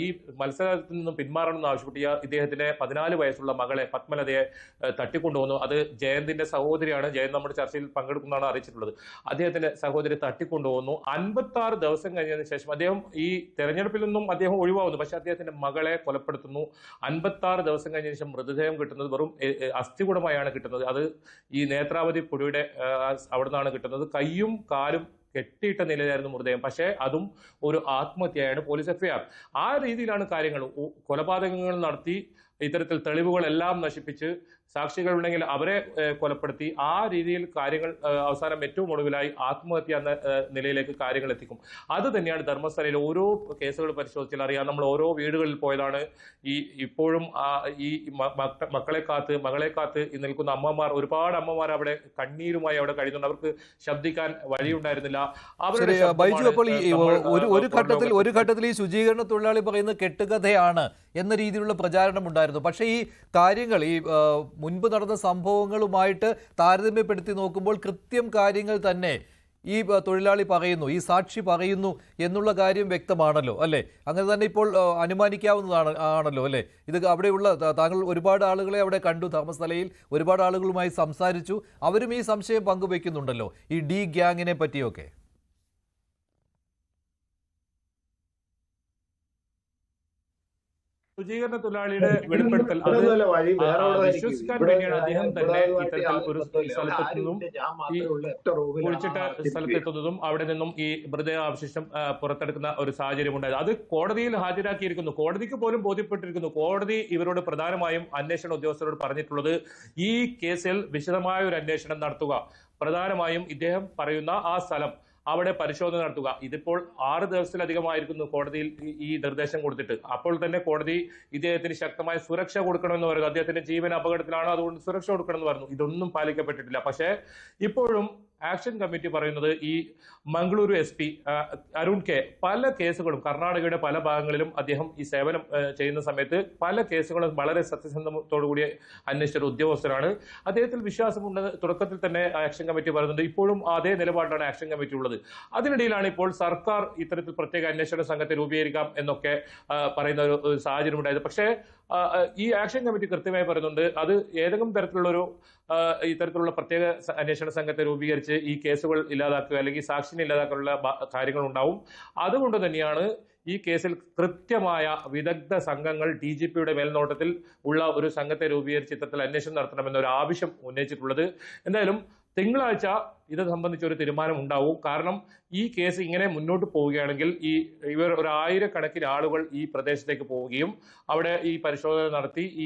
ഈ മത്സരത്തിൽ നിന്നും പിന്മാറണമെന്ന് ആവശ്യപ്പെട്ട് ഇദ്ദേഹത്തിന്റെ 14 വയസ്സുള്ള മകളെ പത്മലതയെ തട്ടിക്കൊണ്ടുവന്നു. അത് ജയന്തിന്റെ സഹോദരിയാണ്. ജയന്ത് നമ്മുടെ ചർച്ചയിൽ പങ്കെടുക്കുന്നതാണ് അറിയിച്ചിട്ടുള്ളത്. അദ്ദേഹത്തിന്റെ സഹോദരി തട്ടിക്കൊണ്ടുവന്നു. 56 ദിവസം കഴിഞ്ഞതിന് ശേഷം അദ്ദേഹം ഈ തെരഞ്ഞെടുപ്പിൽ നിന്നും അദ്ദേഹം ഒഴിവാകുന്നു. പക്ഷെ അദ്ദേഹത്തിന്റെ മകളെ കൊലപ്പെടുത്തുന്നു. 56 ദിവസം കഴിഞ്ഞ ശേഷം മൃതദേഹം കിട്ടുന്നത് വെറും അസ്ഥികൂടമായാണ് കിട്ടുന്നത്. അത് ഈ നേത്രാവതി പുഴയുടെ അവിടെ നിന്നാണ് കിട്ടുന്നത്. കൈയും കാലും കെട്ടിയിട്ട നിലയിലായിരുന്നു മൃതദേഹം. പക്ഷേ അതും ഒരു ആത്മഹത്യയാണ് പോലീസ് എഫ്ഐആർ. ആ രീതിയിലാണ് കാര്യങ്ങൾ. കൊലപാതകങ്ങൾ നടത്തി ഇത്തരത്തിൽ തെളിവുകളെല്ലാം നശിപ്പിച്ച് സാക്ഷികളുണ്ടെങ്കിൽ അവരെ കൊലപ്പെടുത്തി ആ രീതിയിൽ കാര്യങ്ങൾ അവസാനം ഏറ്റവും ഒടുവിലായി ആത്മഹത്യ എന്ന നിലയിലേക്ക് കാര്യങ്ങൾ എത്തിക്കും. അത് തന്നെയാണ് ധർമ്മസ്ഥലയിൽ ഓരോ കേസുകൾ പരിശോധിച്ചാൽ അറിയാം. നമ്മൾ ഓരോ വീടുകളിൽ പോയതാണ്. ഇപ്പോഴും ഈ മകളെ കാത്ത് നിൽക്കുന്ന അമ്മമാർ, ഒരുപാട് അമ്മമാർ അവിടെ കണ്ണീരുമായി അവിടെ കഴിയുന്നുണ്ട്. അവർക്ക് ശബ്ദിക്കാൻ വഴിയുണ്ടായിരുന്നില്ല. അവരുടെ ബൈജു, അപ്പോൾ ഈ ഒരു ഘട്ടത്തിൽ ഈ ശുചീകരണ തൊഴിലാളി പറയുന്നത് കെട്ടുകഥയാണ് എന്ന രീതിയിലുള്ള പ്രചാരണം ഉണ്ടായിരുന്നു. പക്ഷേ ഈ കാര്യങ്ങൾ ഈ മുൻപ് നടന്ന സംഭവങ്ങളുമായിട്ട് താരതമ്യപ്പെടുത്തി നോക്കുമ്പോൾ കൃത്യം കാര്യങ്ങൾ തന്നെ ഈ തൊഴിലാളി പറയുന്നു, ഈ സാക്ഷി പറയുന്നു എന്നുള്ള കാര്യം വ്യക്തമാണല്ലോ അല്ലേ? അങ്ങനെ തന്നെ ഇപ്പോൾ ആണല്ലോ അല്ലേ? ഇത് അവിടെയുള്ള താങ്കൾ ഒരുപാട് ആളുകളെ അവിടെ കണ്ടു, ധർമ്മസ്ഥലയിൽ ഒരുപാട് ആളുകളുമായി സംസാരിച്ചു. അവരും ഈ സംശയം പങ്കുവെക്കുന്നുണ്ടല്ലോ, ഈ ഡി ഗ്യാങ്ങിനെ പറ്റിയൊക്കെ. ശുചീകരണ തൊഴിലാളിയുടെ വെളിപ്പെടുത്തൽ അത് വിശ്വസിക്കാൻ വേണ്ടിയാണ് അദ്ദേഹം തന്നെ ഇത്തരത്തിൽ ഒരു സ്ഥലത്തെത്തുന്നതും ഈ കുഴിച്ചിട്ട സ്ഥലത്തെത്തുന്നതും അവിടെ നിന്നും ഈ മൃതദേഹാവശിഷ്ടം പുറത്തെടുക്കുന്ന ഒരു സാഹചര്യം ഉണ്ടായത്. അത് കോടതിയിൽ ഹാജരാക്കിയിരിക്കുന്നു. കോടതിക്ക് പോലും ബോധ്യപ്പെട്ടിരിക്കുന്നു. കോടതി ഇവരോട് പ്രധാനമായും അന്വേഷണ ഉദ്യോഗസ്ഥരോട് പറഞ്ഞിട്ടുള്ളത് ഈ കേസിൽ വിശദമായ ഒരു അന്വേഷണം നടത്തുക, പ്രധാനമായും ഇദ്ദേഹം പറയുന്ന ആ സ്ഥലം അവിടെ പരിശോധന നടത്തുക. ഇതിപ്പോൾ 6 ദിവസത്തിലധികമായിരിക്കുന്നു കോടതിയിൽ ഈ നിർദ്ദേശം കൊടുത്തിട്ട്. അപ്പോൾ തന്നെ കോടതി ഇദ്ദേഹത്തിന് ശക്തമായ സുരക്ഷ കൊടുക്കണമെന്ന് പറയുന്നു. അദ്ദേഹത്തിന്റെ ജീവൻ അപകടത്തിലാണ്, അതുകൊണ്ട് സുരക്ഷ കൊടുക്കണമെന്ന് പറഞ്ഞു. ഇതൊന്നും പാലിക്കപ്പെട്ടിട്ടില്ല. പക്ഷേ ഇപ്പോഴും ആക്ഷൻ കമ്മിറ്റി പറയുന്നത് ഈ മംഗളൂരു SP അരുൺ കെ പല കേസുകളും കർണാടകയുടെ പല ഭാഗങ്ങളിലും അദ്ദേഹം ഈ സേവനം ചെയ്യുന്ന സമയത്ത് പല കേസുകളും വളരെ സത്യസന്ധത്തോടുകൂടി അന്വേഷിച്ച ഉദ്യോഗസ്ഥരാണ്. അദ്ദേഹത്തിൽ വിശ്വാസമുണ്ടെന്ന് തുടക്കത്തിൽ തന്നെ ആക്ഷൻ കമ്മിറ്റി പറയുന്നുണ്ട്. ഇപ്പോഴും അതേ നിലപാടിലാണ് ആക്ഷൻ കമ്മിറ്റി ഉള്ളത്. അതിനിടയിലാണ് ഇപ്പോൾ സർക്കാർ ഇത്തരത്തിൽ പ്രത്യേക അന്വേഷണ സംഘത്തെ രൂപീകരിക്കാം എന്നൊക്കെ പറയുന്ന ഒരു സാഹചര്യം ഉണ്ടായത്. പക്ഷേ ഈ ആക്ഷൻ കമ്മിറ്റി കൃത്യമായി പറയുന്നുണ്ട് അത് ഏതെങ്കിലും തരത്തിലുള്ളൊരു ഇത്തരത്തിലുള്ള പ്രത്യേക അന്വേഷണ സംഘത്തെ രൂപീകരിച്ച് ഈ കേസുകൾ ഇല്ലാതാക്കുക അല്ലെങ്കിൽ സാക്ഷിനെ ഇല്ലാതാക്കാനുള്ള കാര്യങ്ങൾ ഉണ്ടാവും. അതുകൊണ്ട് തന്നെയാണ് ഈ കേസിൽ കൃത്യമായ വിദഗ്ധ സംഘങ്ങൾ DGPയുടെ മേൽനോട്ടത്തിൽ ഉള്ള ഒരു സംഘത്തെ രൂപീകരിച്ച് ഇത്തരത്തിൽ അന്വേഷണം നടത്തണമെന്ന ഒരു ആവശ്യം ഉന്നയിച്ചിട്ടുള്ളത്. എന്തായാലും തിങ്കളാഴ്ച ഇത് സംബന്ധിച്ച ഒരു തീരുമാനം ഉണ്ടാവും. കാരണം ഈ കേസ് ഇങ്ങനെ മുന്നോട്ട് പോവുകയാണെങ്കിൽ ഇവർ 1000-കണക്കിന് ആളുകൾ ഈ പ്രദേശത്തേക്ക് പോവുകയും അവിടെ ഈ പരിശോധന നടത്തി ഈ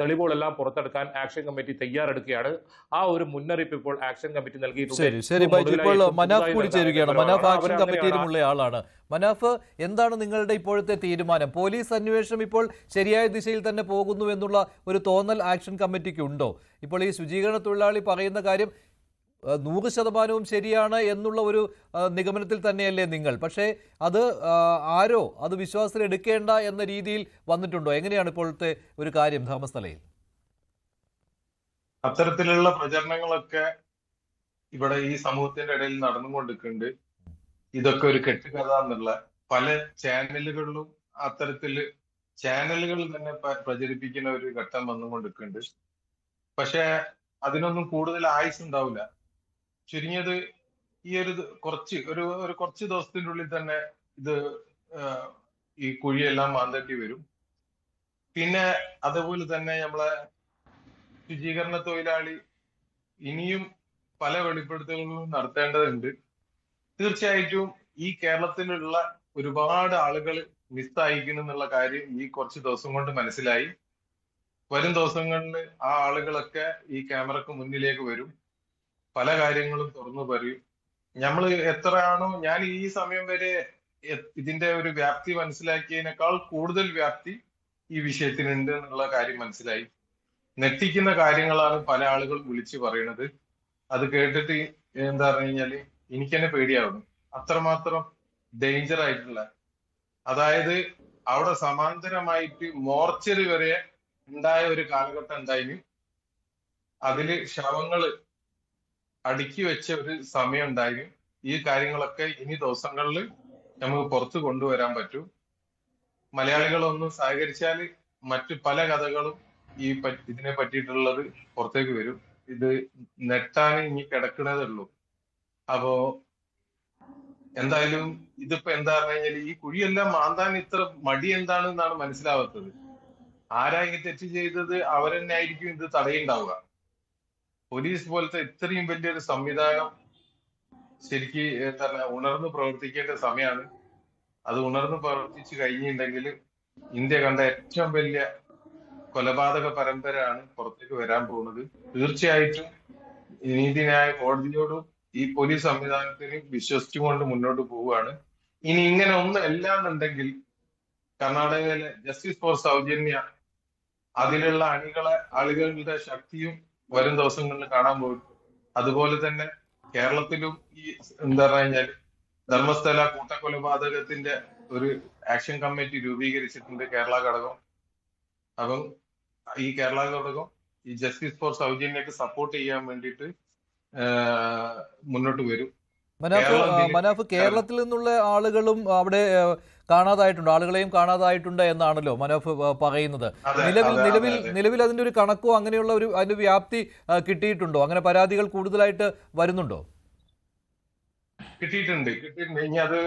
തെളിവുകളെല്ലാം പുറത്തെടുക്കാൻ ആക്ഷൻ കമ്മിറ്റി തയ്യാറെടുക്കുകയാണ്. ആ ഒരു മുന്നറിയിപ്പ് ഇപ്പോൾ ആക്ഷൻ കമ്മിറ്റി നൽകിയിട്ടുണ്ട്. ശരി ബൈജു, ഇപ്പോൾ മനാഫ് കൂടി ചേരുകയാണ്. മനാഫ് ആക്ഷൻ കമ്മിറ്റിയിലുമുള്ള ആളാണ്. മനാഫ്, എന്താണ് നിങ്ങളുടെ ഇപ്പോഴത്തെ തീരുമാനം? പോലീസ് അന്വേഷണം ഇപ്പോൾ ശരിയായ ദിശയിൽ തന്നെ പോകുന്നു എന്നുള്ള ഒരു തോന്നൽ ആക്ഷൻ കമ്മിറ്റിക്ക് ഉണ്ടോ? ഇപ്പോൾ ഈ ശുചീകരണ തൊഴിലാളി പറയുന്ന കാര്യം 100% ശരിയാണ് എന്നുള്ള ഒരു നിഗമനത്തിൽ തന്നെയല്ലേ നിങ്ങൾ? പക്ഷേ അത് അത് വിശ്വാസത്തിൽ എടുക്കേണ്ട എന്ന രീതിയിൽ വന്നിട്ടുണ്ടോ? എങ്ങനെയാണ് ഇപ്പോഴത്തെ ഒരു കാര്യം ധർമ്മസ്ഥലയിൽ? അത്തരത്തിലുള്ള പ്രചരണങ്ങളൊക്കെ ഇവിടെ ഈ സമൂഹത്തിന്റെ ഇടയിൽ നടന്നുകൊണ്ടിരിക്കുന്നുണ്ട്. ഇതൊക്കെ ഒരു കെട്ടുകഥ എന്നുള്ള പല ചാനലുകളിലും അത്തരത്തില് ചാനലുകൾ തന്നെ പ്രചരിപ്പിക്കുന്ന ഒരു ഘട്ടം വന്നുകൊണ്ടിരിക്കുന്നുണ്ട്. പക്ഷെ അതിനൊന്നും കൂടുതൽ ആയുസ് ഉണ്ടാവില്ല. ചുരുങ്ങിയത് ഈ കുറച്ച് ദിവസത്തിന്റെ ഉള്ളിൽ തന്നെ ഇത് ഈ കുഴിയെല്ലാം മാന്തേണ്ടി വരും. പിന്നെ അതുപോലെ തന്നെ നമ്മളെ ശുചീകരണ തൊഴിലാളി ഇനിയും പല വെളിപ്പെടുത്തലുകളും നടത്തേണ്ടതുണ്ട്. തീർച്ചയായിട്ടും ഈ കേരളത്തിലുള്ള ഒരുപാട് ആളുകൾ മിസ്സായിരിക്കുന്നു എന്നുള്ള കാര്യം ഈ കുറച്ച് ദിവസം കൊണ്ട് മനസ്സിലായി. വരും ദിവസങ്ങളിൽ ആ ആളുകളൊക്കെ ഈ ക്യാമറക്ക് മുന്നിലേക്ക് വരും, പല കാര്യങ്ങളും തുറന്നു പറയും. നമ്മൾ എത്രയാണോ ഞാൻ ഈ സമയം വരെ ഇതിന്റെ ഒരു വ്യാപ്തി മനസ്സിലാക്കിയതിനേക്കാൾ കൂടുതൽ വ്യാപ്തി ഈ വിഷയത്തിനുണ്ട് എന്നുള്ള കാര്യം മനസ്സിലായി. നെട്ടിക്കുന്ന കാര്യങ്ങളാണ് പല ആളുകളും വിളിച്ചു പറയുന്നത്. അത് കേട്ടിട്ട് എന്താ പറഞ്ഞു കഴിഞ്ഞാല് എനിക്ക് തന്നെ പേടിയാവുന്നു. അത്രമാത്രം ഡേഞ്ചർ ആയിട്ടുള്ള, അതായത് അവിടെ സമാന്തരമായിട്ട് മോർച്ചറി വരെ ഉണ്ടായ ഒരു കാലഘട്ടം ഉണ്ടായിന്. അതില് ശവങ്ങള് അടുക്കി വെച്ച ഒരു സമയം ഉണ്ടായിന്. ഈ കാര്യങ്ങളൊക്കെ ഇനി ദിവസങ്ങളിൽ നമുക്ക് പുറത്തു കൊണ്ടുവരാൻ പറ്റും. മലയാളികളൊന്നും സഹകരിച്ചാൽ മറ്റു പല കഥകളും ഇതിനെ പറ്റിയിട്ടുള്ളത് പുറത്തേക്ക് വരും. ഇത് നെട്ടാൻ ഇനി കിടക്കുന്നതേ ഉള്ളൂ. അപ്പോ എന്തായാലും ഇതിപ്പോ എന്താ പറഞ്ഞു കഴിഞ്ഞാൽ ഈ കുഴിയെല്ലാം മാന്താൻ ഇത്ര മടി എന്താണെന്നാണ് മനസ്സിലാവാത്തത്. ആരാ ഈ തെറ്റ് ചെയ്തത് അവരെന്നെ ആയിരിക്കും ഇത് തടയുണ്ടാവുക. പോലീസ് പോലത്തെ ഇത്രയും വലിയൊരു സംവിധാനം ശരിക്ക് എന്താണ് ഉണർന്ന് പ്രവർത്തിക്കേണ്ട സമയമാണ്. അത് ഉണർന്ന് പ്രവർത്തിച്ചു കഴിഞ്ഞിട്ടുണ്ടെങ്കിൽ ഇന്ത്യ കണ്ട ഏറ്റവും വലിയ കൊലപാതക പരമ്പരയാണ് പുറത്തേക്ക് വരാൻ പോകുന്നത്. തീർച്ചയായിട്ടും നീതിന്യായ കോടതിയോടും ഈ പോലീസ് സംവിധാനത്തിനും വിശ്വസിച്ചുകൊണ്ട് മുന്നോട്ട് പോവുകയാണ്. ഇനി ഇങ്ങനെ ഒന്നും അല്ലാന്നുണ്ടെങ്കിൽ കർണാടകയിലെ ജസ്റ്റിസ് ഫോർ സൗജന്യ അതിലുള്ള ആളുകളുടെ ശക്തിയും വരും ദിവസങ്ങളിൽ കാണാൻ പോകും. അതുപോലെ തന്നെ കേരളത്തിലും ഈ എന്താ പറഞ്ഞു കഴിഞ്ഞാൽ ധർമ്മസ്ഥല കൂട്ടക്കൊലപാതകത്തിന്റെ ഒരു ആക്ഷൻ കമ്മിറ്റി രൂപീകരിച്ചിട്ടുണ്ട്, കേരള ഘടകം. അപ്പം ഈ കേരള ഘടകം ഈ ജസ്റ്റിസ് ഫോർ സൗജന്യക്ക് സപ്പോർട്ട് ചെയ്യാൻ വേണ്ടിയിട്ട് മുന്നോട്ട് വരും. മനാഫ്, കേരളത്തിൽ നിന്നുള്ള ആളുകളും അവിടെ കാണാതായിട്ടുണ്ട്, ആളുകളെയും കാണാതായിട്ടുണ്ട് എന്നാണല്ലോ മനാഫ് പറയുന്നത്. നിലവിൽ അതിന്റെ ഒരു കണക്കോ അങ്ങനെയുള്ള അതിന്റെ വ്യാപ്തി കിട്ടിയിട്ടുണ്ടോ? അങ്ങനെ പരാതികൾ കൂടുതലായിട്ട് വരുന്നുണ്ടോ? കിട്ടിയിട്ടുണ്ട്. ഇനി അത്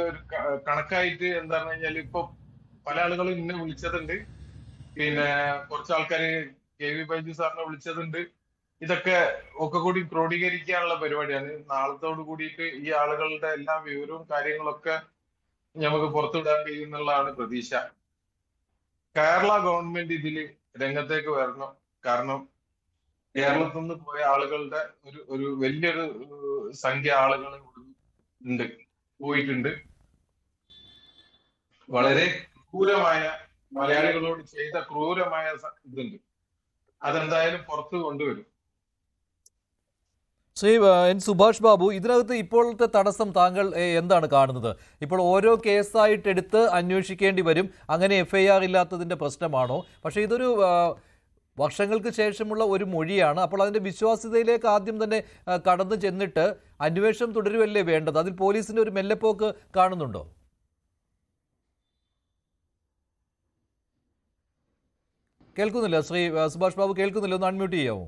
കണക്കായിട്ട് എന്താന്ന് കഴിഞ്ഞാൽ ഇപ്പൊ പല ആളുകളും ഇന്നെ വിളിച്ചതുണ്ട്. പിന്നെ കുറച്ച് ആൾക്കാര് KV ബൈജു സാറിനെ വിളിച്ചതുണ്ട്. ഇതൊക്കെ ഒക്കെ കൂടി ക്രോഡീകരിക്കാനുള്ള പരിപാടിയാണ്. നാളത്തോട് കൂടിയിട്ട് ഈ ആളുകളുടെ എല്ലാ വിവരവും കാര്യങ്ങളൊക്കെ നമുക്ക് പുറത്തുവിടാൻ കഴിയുന്നുള്ളതാണ് പ്രതീക്ഷ. കേരള ഗവൺമെന്റ് ഇതിൽ രംഗത്തേക്ക് വരണം. കാരണം കേരളത്തിൽ നിന്ന് പോയ ആളുകളുടെ ഒരു വലിയൊരു സംഖ്യ ആളുകൾ ഉണ്ട്, പോയിട്ടുണ്ട്. വളരെ ക്രൂരമായ മലയാളികളോട് ചെയ്ത ക്രൂരമായ ഇതുണ്ട്. അതെന്തായാലും പുറത്തു കൊണ്ടുവരും. ശ്രീ എൻ സുഭാഷ് ബാബു, ഇതിനകത്ത് ഇപ്പോഴത്തെ തടസ്സം താങ്കൾ എന്താണ് കാണുന്നത്? ഇപ്പോൾ ഓരോ കേസായിട്ട് എടുത്ത് അന്വേഷിക്കേണ്ടി വരും, അങ്ങനെ FIR ഇല്ലാത്തതിൻ്റെ പ്രശ്നമാണോ? പക്ഷേ ഇതൊരു വർഷങ്ങൾക്ക് ശേഷമുള്ള ഒരു മൊഴിയാണ്. അപ്പോൾ അതിൻ്റെ വിശ്വാസ്യതയിലേക്ക് ആദ്യം തന്നെ കടന്നു ചെന്നിട്ട് അന്വേഷണം തുടരുമല്ലേ വേണ്ടത്? അതിൽ പോലീസിൻ്റെ ഒരു മെല്ലെപ്പോക്ക് കാണുന്നുണ്ടോ? കേൾക്കുന്നില്ല ശ്രീ സുഭാഷ് ബാബു, കേൾക്കുന്നില്ല, ഒന്ന് അൺമ്യൂട്ട് ചെയ്യാമോ?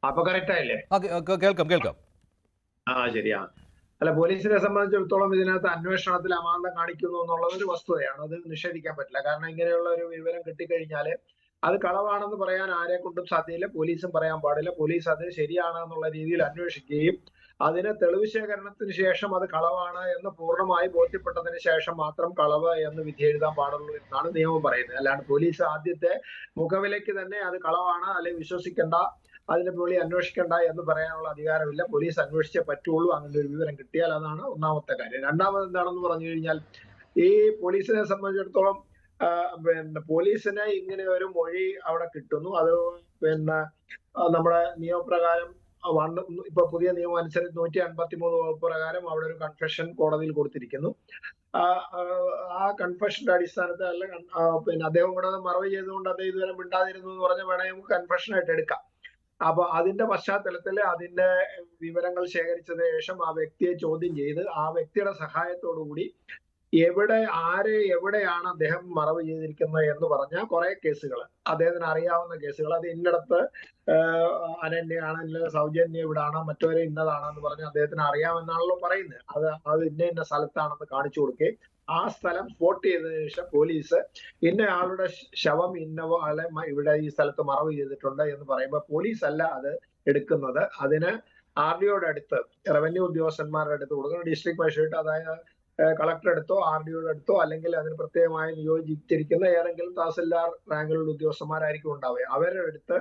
അപ്പൊ കറക്റ്റ് ആയില്ലേ? കേൾക്കാം. ശരിയാ. അല്ല, പോലീസിനെ സംബന്ധിച്ചിടത്തോളം ഇതിനകത്ത് അന്വേഷണത്തിൽ അമാന്തം കാണിക്കുന്നു എന്നുള്ളത് ഒരു വസ്തുതയാണ്. അത് നിഷേധിക്കാൻ പറ്റില്ല. കാരണം ഇങ്ങനെയുള്ള ഒരു വിവരം കിട്ടിക്കഴിഞ്ഞാല് അത് കളവാണെന്ന് പറയാൻ ആരെ കൊണ്ടും സാധ്യമില്ല, പോലീസും പറയാൻ പാടില്ല. പോലീസ് അത് ശരിയാണ് എന്നുള്ള രീതിയിൽ അന്വേഷിക്കുകയും അതിന് തെളിവ് ശേഖരണത്തിന് ശേഷം അത് കളവാണ് എന്ന് പൂർണ്ണമായി ബോധ്യപ്പെട്ടതിന് ശേഷം മാത്രം കളവ് എന്ന് വിധി എഴുതാൻ പാടുള്ളൂ എന്നാണ് നിയമം പറയുന്നത്. അല്ലാണ്ട് പോലീസ് ആദ്യത്തെ മുഖവിലയ്ക്ക് തന്നെ അത് കളവാണ് അല്ലെങ്കിൽ വിശ്വസിക്കേണ്ട, അതിനെ പുള്ളി അന്വേഷിക്കേണ്ട എന്ന് പറയാനുള്ള അധികാരമില്ല. പോലീസ് അന്വേഷിച്ചേ പറ്റുള്ളൂ. അങ്ങനെ ഒരു വിവരം കിട്ടിയാൽ അതാണ് ഒന്നാമത്തെ കാര്യം. രണ്ടാമത് എന്താണെന്ന് പറഞ്ഞു കഴിഞ്ഞാൽ, ഈ പോലീസിനെ സംബന്ധിച്ചിടത്തോളം പോലീസിന് ഇങ്ങനെ ഒരു മൊഴി അവിടെ കിട്ടുന്നു. അത് നമ്മുടെ നിയമപ്രകാരം ഇപ്പൊ പുതിയ നിയമം അനുസരിച്ച് 153 വകുപ്പ് പ്രകാരം അവിടെ ഒരു കൺഫെഷൻ കോടതിയിൽ കൊടുത്തിരിക്കുന്നു. ആ കൺഫെഷന്റെ അടിസ്ഥാനത്തിൽ അല്ല അദ്ദേഹം കൂടെ മറവ് ചെയ്തുകൊണ്ട് അദ്ദേഹം ഇതുവരെ മിണ്ടാതിരുന്നു എന്ന് പറഞ്ഞാൽ വേണമെങ്കിൽ നമുക്ക് കൺഫെഷനായിട്ട് എടുക്കാം. അപ്പൊ അതിന്റെ പശ്ചാത്തലത്തിൽ അതിന്റെ വിവരങ്ങൾ ശേഖരിച്ചതിന് ശേഷം ആ വ്യക്തിയെ ചോദ്യം ചെയ്ത് ആ വ്യക്തിയുടെ സഹായത്തോടു കൂടി എവിടെയാണ് അദ്ദേഹം മറവ് ചെയ്തിരിക്കുന്നത് എന്ന് പറഞ്ഞ കുറെ കേസുകൾ, അദ്ദേഹത്തിന് അറിയാവുന്ന കേസുകൾ, അത് ഇന്നിടത്ത് അനന്യയാണ്, ഇല്ല സൗജന്യ ഇവിടാണ്, മറ്റവരെ ഇന്നതാണെന്ന് പറഞ്ഞ് അദ്ദേഹത്തിന് അറിയാമെന്നാണല്ലോ പറയുന്നത്. അത് ഇന്ന സ്ഥലത്താണെന്ന് കാണിച്ചു കൊടുക്കുകയും ആ സ്ഥലം സ്പോട്ട് ചെയ്തതിനു ശേഷം പോലീസ് ആളുടെ ശവം അല്ലെ ഇവിടെ ഈ സ്ഥലത്ത് മറവ് ചെയ്തിട്ടുണ്ട് എന്ന് പറയുമ്പോൾ പോലീസ് അല്ല അത് എടുക്കുന്നത്. അതിന് RDOയുടെ അടുത്ത്, റവന്യൂ ഉദ്യോഗസ്ഥന്മാരുടെ അടുത്ത് കൊടുക്കണം. ഡിസ്ട്രിക്ട് മജിസ്ട്രേറ്റ്, അതായത് കളക്ടർ എടുത്തോ RDOയുടെ അടുത്തോ അല്ലെങ്കിൽ അതിന് പ്രത്യേകമായി നിയോജിച്ചിരിക്കുന്ന ഏതെങ്കിലും തഹസിൽദാർ റാങ്കിലുള്ള ഉദ്യോഗസ്ഥന്മാരായിരിക്കും ഉണ്ടാവുക. അവരുടെ അടുത്ത്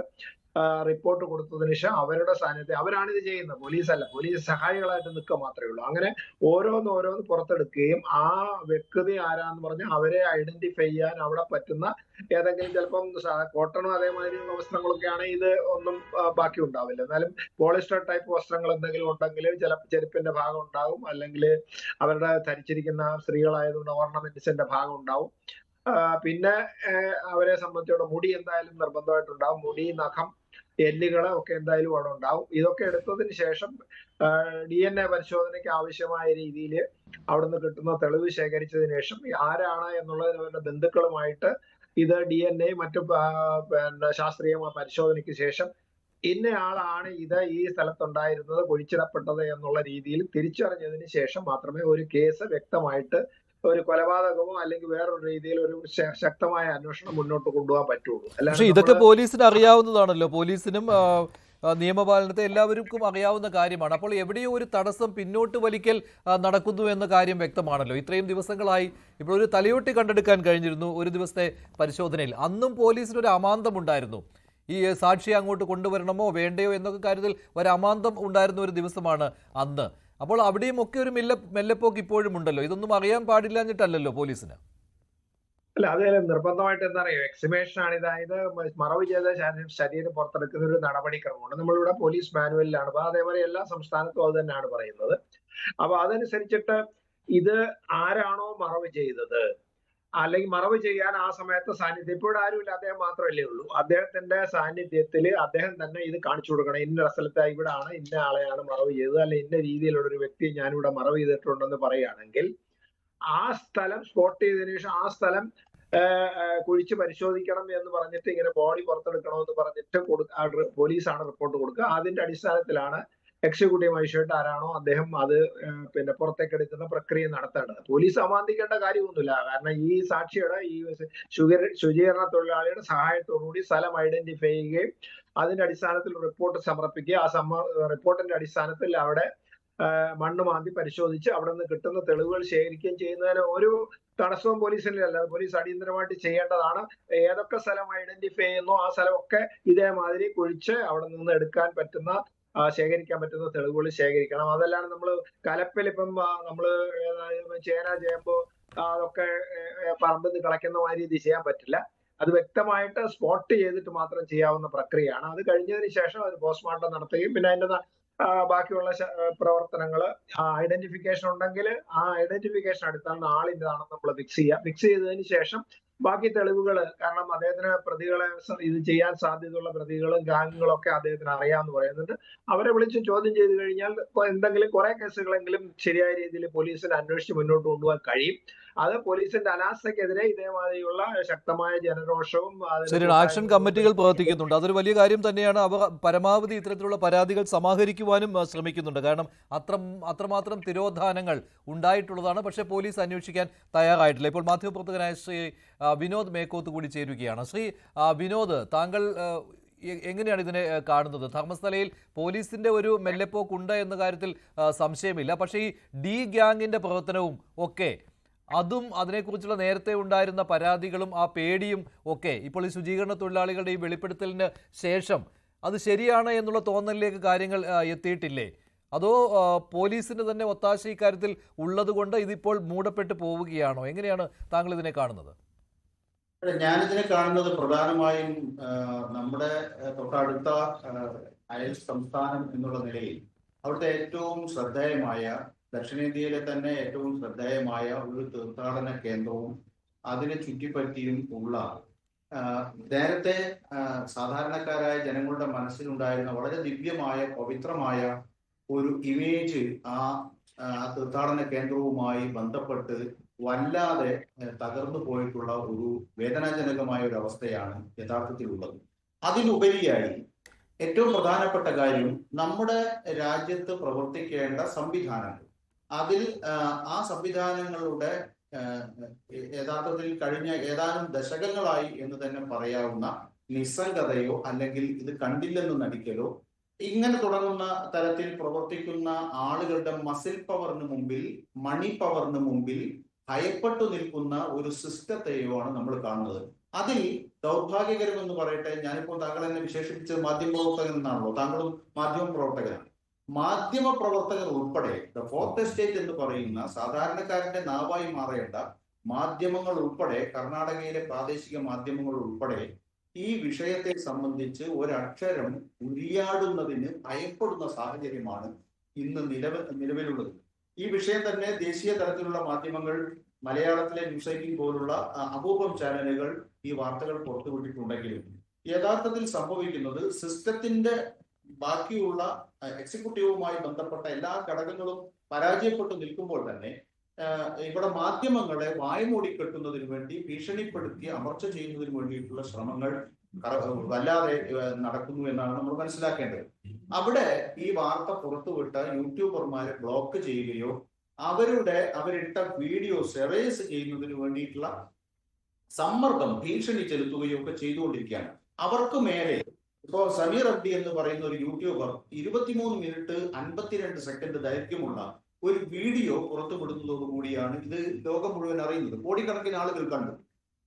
റിപ്പോർട്ട് കൊടുത്തതിന് ശേഷം അവരുടെ സാന്നിധ്യം, അവരാണ് ഇത് ചെയ്യുന്നത്, പോലീസല്ല. പോലീസ് സഹായികളായിട്ട് നിൽക്കുക മാത്രമേ ഉള്ളൂ. അങ്ങനെ ഓരോന്ന് പുറത്തെടുക്കുകയും ആ വ്യക്തി ആരാന്ന് പറഞ്ഞ് അവരെ ഐഡന്റിഫൈ ചെയ്യാൻ അവിടെ പറ്റുന്ന ഏതെങ്കിലും, ചിലപ്പം കോട്ടണോ അതേമാതിരിയുള്ള വസ്ത്രങ്ങളൊക്കെയാണ്, ഇത് ഒന്നും ബാക്കി ഉണ്ടാവില്ല. എന്നാലും പോളിസ്റ്റർ ടൈപ്പ് വസ്ത്രങ്ങൾ എന്തെങ്കിലും ഉണ്ടെങ്കിൽ ചിലപ്പോൾ ചെരുപ്പിന്റെ ഭാഗം ഉണ്ടാവും, അല്ലെങ്കിൽ അവരുടെ ധരിച്ചിരിക്കുന്ന സ്ത്രീകളായതുകൊണ്ട് ഓർണമെന്റ്സിന്റെ ഭാഗം ഉണ്ടാവും. പിന്നെ അവരെ സംബന്ധിച്ചോളം മുടി എന്തായാലും നിർബന്ധമായിട്ടുണ്ടാവും. മുടി, നഖം, എല്ലുകള് ഒക്കെ എന്തായാലും അവിടെ ഉണ്ടാവും. ഇതൊക്കെ എടുത്തതിന് ശേഷം DNA പരിശോധനയ്ക്ക് ആവശ്യമായ രീതിയിൽ അവിടുന്ന് കിട്ടുന്ന തെളിവ് ശേഖരിച്ചതിന് ശേഷം ആരാണ് എന്നുള്ളത് അവരുടെ ബന്ധുക്കളുമായിട്ട് ഇത് DNA മറ്റു ശാസ്ത്രീയ പരിശോധനയ്ക്ക് ശേഷം ഇന്നയാളാണ് ഇത് ഈ സ്ഥലത്തുണ്ടായിരുന്നത്, കുഴിച്ചിടപ്പെട്ടത് എന്നുള്ള രീതിയിൽ തിരിച്ചറിഞ്ഞതിന് ശേഷം മാത്രമേ ഒരു കേസ് വ്യക്തമായിട്ട്, ഒരു കൊലപാതകമോ അല്ലെങ്കിൽ വേറൊരു രീതിയിൽ ഒരു ശക്തമായ അന്വേഷണം മുന്നോട്ട് കൊണ്ടുപോകാൻ പറ്റുള്ളൂ. പക്ഷേ ഇതൊക്കെ പോലീസിന് അറിയാവുന്നതാണല്ലോ. പോലീസിനും നിയമപാലനത്തെ എല്ലാവർക്കും അറിയാവുന്ന കാര്യമാണ്. അപ്പോൾ എവിടെയോ ഒരു തടസ്സം പിന്നോട്ട് വലിക്കൽ നടക്കുന്നു എന്ന കാര്യം വ്യക്തമാണല്ലോ. ഇത്രയും ദിവസങ്ങളായി ഇപ്പോൾ ഒരു തലയോട്ടി കണ്ടെടുക്കാൻ കഴിഞ്ഞിരുന്നു ഒരു ദിവസത്തെ പരിശോധനയിൽ. അന്നും പോലീസിനൊരു അമാന്തമുണ്ടായിരുന്നു. ഈ സാക്ഷിയെ അങ്ങോട്ട് കൊണ്ടുവരണമോ വേണ്ടയോ എന്നൊക്കെ കാര്യത്തിൽ ഒരു അമാന്തം ഉണ്ടായിരുന്ന ഒരു ദിവസമാണ് അന്ന്. അപ്പോൾ അവിടെയും ഒക്കെ ഒരു മെല്ലെപ്പോക്ക് ഇപ്പോഴും ഉണ്ടല്ലോ. ഇതൊന്നും അറിയാൻ പാടില്ലാഞ്ഞിട്ടല്ലല്ലോ പോലീസിന്. അല്ല, അത് നിർബന്ധമായിട്ട് എന്താ പറയുക, എക്സിബേഷൻ ആണ്. ഇതായത് മറവ് ചെയ്ത ശരീരം പുറത്തെടുക്കുന്ന ഒരു നടപടിക്രമമാണ് നമ്മളിവിടെ പോലീസ് മാനുവലിലാണ്. അപ്പൊ അതേപോലെ എല്ലാ സംസ്ഥാനത്തും അത് തന്നെയാണ് പറയുന്നത്. അപ്പൊ അതനുസരിച്ചിട്ട് ഇത് ആരാണോ മറവ് ചെയ്തത്, അല്ലെങ്കിൽ മറവ് ചെയ്യാൻ ആ സമയത്ത് സാന്നിധ്യം, ഇപ്പോഴും ആരുമില്ല, അദ്ദേഹം മാത്രമല്ലേ ഉള്ളൂ. അദ്ദേഹത്തിന്റെ സാന്നിധ്യത്തിൽ അദ്ദേഹം തന്നെ ഇത് കാണിച്ചു കൊടുക്കണം. ഇന്ന സ്ഥലത്ത് ഇവിടാണ് ഇന്ന ആളെയാണ് മറവ് ചെയ്തത്, അല്ലെ ഇന്ന രീതിയിലുള്ള ഒരു വ്യക്തിയെ ഞാനിവിടെ മറവ് ചെയ്തിട്ടുണ്ടെന്ന് പറയുകയാണെങ്കിൽ ആ സ്ഥലം സ്പോട്ട് ചെയ്തതിനു ശേഷം ആ സ്ഥലം കുഴിച്ച് പരിശോധിക്കണം എന്ന് പറഞ്ഞിട്ട് ഇങ്ങനെ ബോഡി പുറത്തെടുക്കണമെന്ന് പറഞ്ഞിട്ട് പോലീസാണ് റിപ്പോർട്ട് കൊടുക്കുക. അതിന്റെ അടിസ്ഥാനത്തിലാണ് എക്സിക്യൂട്ടീവ് മജിസ്ട്രേറ്റ് ആരാണോ അദ്ദേഹം അത് പിന്നെ പുറത്തേക്ക് എടുക്കുന്ന പ്രക്രിയ നടത്തേണ്ടത്. പോലീസ് അമാന്തിക്കേണ്ട കാര്യമൊന്നുമില്ല. കാരണം ഈ സാക്ഷിയുടെ ഈ ശുചീകരണ തൊഴിലാളിയുടെ സഹായത്തോടുകൂടി സ്ഥലം ഐഡന്റിഫൈ ചെയ്യുകയും അതിന്റെ അടിസ്ഥാനത്തിൽ റിപ്പോർട്ട് സമർപ്പിക്കുക. റിപ്പോർട്ടിന്റെ അടിസ്ഥാനത്തിൽ അവിടെ മണ്ണ് മാന്തി പരിശോധിച്ച് അവിടെ നിന്ന് കിട്ടുന്ന തെളിവുകൾ ശേഖരിക്കുകയും ചെയ്യുന്നതിന് ഒരു തടസ്സവും പോലീസിനല്ല. പോലീസ് അടിയന്തരമായിട്ട് ചെയ്യേണ്ടതാണ്. ഏതൊക്കെ സ്ഥലം ഐഡന്റിഫൈ ചെയ്യുന്നോ ആ സ്ഥലമൊക്കെ ഇതേമാതിരി കുഴിച്ച് അവിടെ നിന്ന് എടുക്കാൻ പറ്റുന്ന ശേഖരിക്കാൻ പറ്റുന്ന തെളിവുകൾ ശേഖരിക്കണം. അതല്ലാതെ നമ്മൾ കലപ്പിൽ ഇപ്പം നമ്മള് ചേന ചേമ്പ് അതൊക്കെ പറമ്പിൽ നിന്ന് കളയ്ക്കുന്ന മാതിരി ഇത് ചെയ്യാൻ പറ്റില്ല. അത് വ്യക്തമായിട്ട് സ്പോട്ട് ചെയ്തിട്ട് മാത്രം ചെയ്യാവുന്ന പ്രക്രിയയാണ്. അത് കഴിഞ്ഞതിന് ശേഷം ഒരു പോസ്റ്റ്മോർട്ടം നടത്തുകയും പിന്നെ അതിന്റെ ബാക്കിയുള്ള പ്രവർത്തനങ്ങൾ ഐഡന്റിഫിക്കേഷൻ ഉണ്ടെങ്കിൽ ആ ഐഡന്റിഫിക്കേഷൻ അടിസ്ഥാനം ആളിൻ്റെതാണെന്ന് നമ്മൾ ഫിക്സ് ചെയ്യുക. ഫിക്സ് ചെയ്തതിന് ശേഷം ബാക്കി തെളിവുകൾ, കാരണം അദ്ദേഹത്തിന് പ്രതികളെ ഇത് ചെയ്യാൻ സാധ്യതയുള്ള പ്രതികളും ഗാങ്ങുകളും ഒക്കെ അദ്ദേഹത്തിന് അറിയാമെന്ന് പറയുന്നുണ്ട്. അവരെ വിളിച്ച് ചോദ്യം ചെയ്ത് കഴിഞ്ഞാൽ എന്തെങ്കിലും കുറെ കേസുകളെങ്കിലും ശരിയായ രീതിയിൽ പോലീസിന് അന്വേഷിച്ച് മുന്നോട്ട് കൊണ്ടുപോകാൻ കഴിയും. അത് പോലീസിന്റെ അനാസ്ഥയ്ക്കെതിരെ ഇതേമാതിരിയുള്ള ശക്തമായ ജനരോഷവും ശരിയാണ്, ആക്ഷൻ കമ്മിറ്റികൾ പ്രവർത്തിക്കുന്നുണ്ട്. അതൊരു വലിയ കാര്യം തന്നെയാണ്. അവർ പരമാവധി ഇത്തരത്തിലുള്ള പരാതികൾ സമാഹരിക്കുവാനും ശ്രമിക്കുന്നുണ്ട്. കാരണം അത്രമാത്രം തിരോധാനങ്ങൾ ഉണ്ടായിട്ടുള്ളതാണ്. പക്ഷേ പോലീസ് അന്വേഷിക്കാൻ തയ്യാറായിട്ടില്ല. ഇപ്പോൾ മാധ്യമപ്രവർത്തകനായ ശ്രീ വിനോദ് മേക്കോത്ത് കൂടി ചേരുകയാണ്. ശ്രീ വിനോദ്, താങ്കൾ എങ്ങനെയാണ് ഇതിനെ കാണുന്നത്? ധർമ്മസ്ഥലയിൽ പോലീസിന്റെ ഒരു മെല്ലെപ്പോക്കുണ്ട് എന്ന കാര്യത്തിൽ സംശയമില്ല. പക്ഷേ ഈ ഡി ഗ്യാങ്ങിന്റെ പ്രവർത്തനവും ഒക്കെ, അതും അതിനെക്കുറിച്ചുള്ള നേരത്തെ ഉണ്ടായിരുന്ന പരാതികളും ആ പേടിയും ഒക്കെ ഇപ്പോൾ ഈ ശുചീകരണ തൊഴിലാളികളുടെ ഈ വെളിപ്പെടുത്തലിന് ശേഷം അത് ശരിയാണ് എന്നുള്ള തോന്നലിലേക്ക് കാര്യങ്ങൾ എത്തിയിട്ടില്ലേ? അതോ പോലീസിന് തന്നെ ഒത്താശ ഇക്കാര്യത്തിൽ ഉള്ളത് കൊണ്ട് ഇതിപ്പോൾ മൂടപ്പെട്ട് പോവുകയാണോ? എങ്ങനെയാണ് താങ്കൾ ഇതിനെ കാണുന്നത്? ഞാനിതിനെ കാണുന്നത് പ്രധാനമായും നമ്മുടെ തൊട്ടടുത്ത അയൽ സംസ്ഥാനം എന്നുള്ള നിലയിൽ അവിടുത്തെ ഏറ്റവും ശ്രദ്ധേയമായ, ദക്ഷിണേന്ത്യയിലെ തന്നെ ഏറ്റവും ശ്രദ്ധേയമായ ഒരു തീർത്ഥാടന കേന്ദ്രവും അതിനെ ചുറ്റിപ്പറ്റിയും ഉള്ള നേരത്തെ സാധാരണക്കാരായ ജനങ്ങളുടെ മനസ്സിലുണ്ടായിരുന്ന വളരെ ദിവ്യമായ പവിത്രമായ ഒരു ഇമേജ് ആ തീർത്ഥാടന കേന്ദ്രവുമായി ബന്ധപ്പെട്ട് വല്ലാതെ തകർന്നു പോയിട്ടുള്ള ഒരു വേദനാജനകമായ ഒരു അവസ്ഥയാണ് യഥാർത്ഥത്തിലുള്ളത്. അതിലുപരിയായി ഏറ്റവും പ്രധാനപ്പെട്ട കാര്യം, നമ്മുടെ രാജ്യത്ത് പ്രവർത്തിക്കേണ്ട സംവിധാനങ്ങൾ, അതിൽ ആ സംവിധാനങ്ങളുടെ യഥാർത്ഥത്തിൽ കഴിഞ്ഞ ഏതാനും ദശകങ്ങളായി എന്ന് തന്നെ പറയാവുന്ന നിസ്സംഗതയോ അല്ലെങ്കിൽ ഇത് കണ്ടില്ലെന്ന് നടിക്കലോ, ഇങ്ങനെ തുടങ്ങുന്ന തരത്തിൽ പ്രവർത്തിക്കുന്ന ആളുകളുടെ മസിൽ പവറിന് മുമ്പിൽ, മണി പവറിന് മുമ്പിൽ ഭയപ്പെട്ടു നിൽക്കുന്ന ഒരു സിസ്റ്റത്തെയോ ആണ് നമ്മൾ കാണുന്നത്. അതിൽ ദൗർഭാഗ്യകരമെന്ന് പറയട്ടെ, ഞാനിപ്പോൾ താങ്കൾ എന്നെ വിശേഷിപ്പിച്ചത് മാധ്യമപ്രവർത്തകൻ എന്നാണല്ലോ, താങ്കളും മാധ്യമപ്രവർത്തകനാണ്. മാധ്യമപ്രവർത്തകർ ഉൾപ്പെടെ ദ ഫോർത്ത് എസ്റ്റേറ്റ് എന്ന് പറയുന്ന സാധാരണക്കാരന്റെ നാവായി മാറേണ്ട മാധ്യമങ്ങൾ ഉൾപ്പെടെ, കർണാടകയിലെ പ്രാദേശിക മാധ്യമങ്ങൾ ഉൾപ്പെടെ ഈ വിഷയത്തെ സംബന്ധിച്ച് ഒരക്ഷരം ഉരിയാടുന്നതിന് ഭയപ്പെടുന്ന സാഹചര്യമാണ് ഇന്ന് നിലവിലുള്ളത്. ഈ വിഷയം തന്നെ ദേശീയ തലത്തിലുള്ള മാധ്യമങ്ങൾ, മലയാളത്തിലെ ന്യൂസ് 18 പോലുള്ള അപൂർവം ചാനലുകൾ ഈ വാർത്തകൾ പുറത്തുവിട്ടിട്ടുണ്ടെങ്കിലും യഥാർത്ഥത്തിൽ സംഭവിക്കുന്നത് സിസ്റ്റത്തിന്റെ ബാക്കിയുള്ള എക്സിക്യൂട്ടീവുമായി ബന്ധപ്പെട്ട എല്ലാ ഘടകങ്ങളും പരാജയപ്പെട്ടു നിൽക്കുമ്പോൾ തന്നെ ഇവിടെ മാധ്യമങ്ങളെ വായ്മൂടിക്കെട്ടുന്നതിന് വേണ്ടി, ഭീഷണിപ്പെടുത്തി അമർച്ച ചെയ്യുന്നതിന് വേണ്ടിയിട്ടുള്ള ശ്രമങ്ങൾ വല്ലാതെ നടക്കുന്നു എന്നാണ് നമ്മൾ മനസ്സിലാക്കേണ്ടത്. അവിടെ ഈ വാർത്ത പുറത്തുവിട്ട യൂട്യൂബർമാരെ ബ്ലോക്ക് ചെയ്യുകയോ അവരിട്ട വീഡിയോസ് എറേസ് ചെയ്യുന്നതിന് വേണ്ടിയിട്ടുള്ള സമ്മർദ്ദം, ഭീഷണി ചെലുത്തുകയോ ഒക്കെ ചെയ്തുകൊണ്ടിരിക്കുകയാണ്. അവർക്ക് മേലെ ഇപ്പോ സമീർ അബ്ദി എന്ന് പറയുന്ന ഒരു യൂട്യൂബർ 23 മിനിറ്റ് 52 സെക്കൻഡ് ദൈർഘ്യമുള്ള ഒരു വീഡിയോ പുറത്തുവിടുന്നതോടുകൂടിയാണ് ഇത് ലോകം മുഴുവൻ അറിയുന്നത്. കോടിക്കണക്കിന് ആളുകൾ കണ്ടു.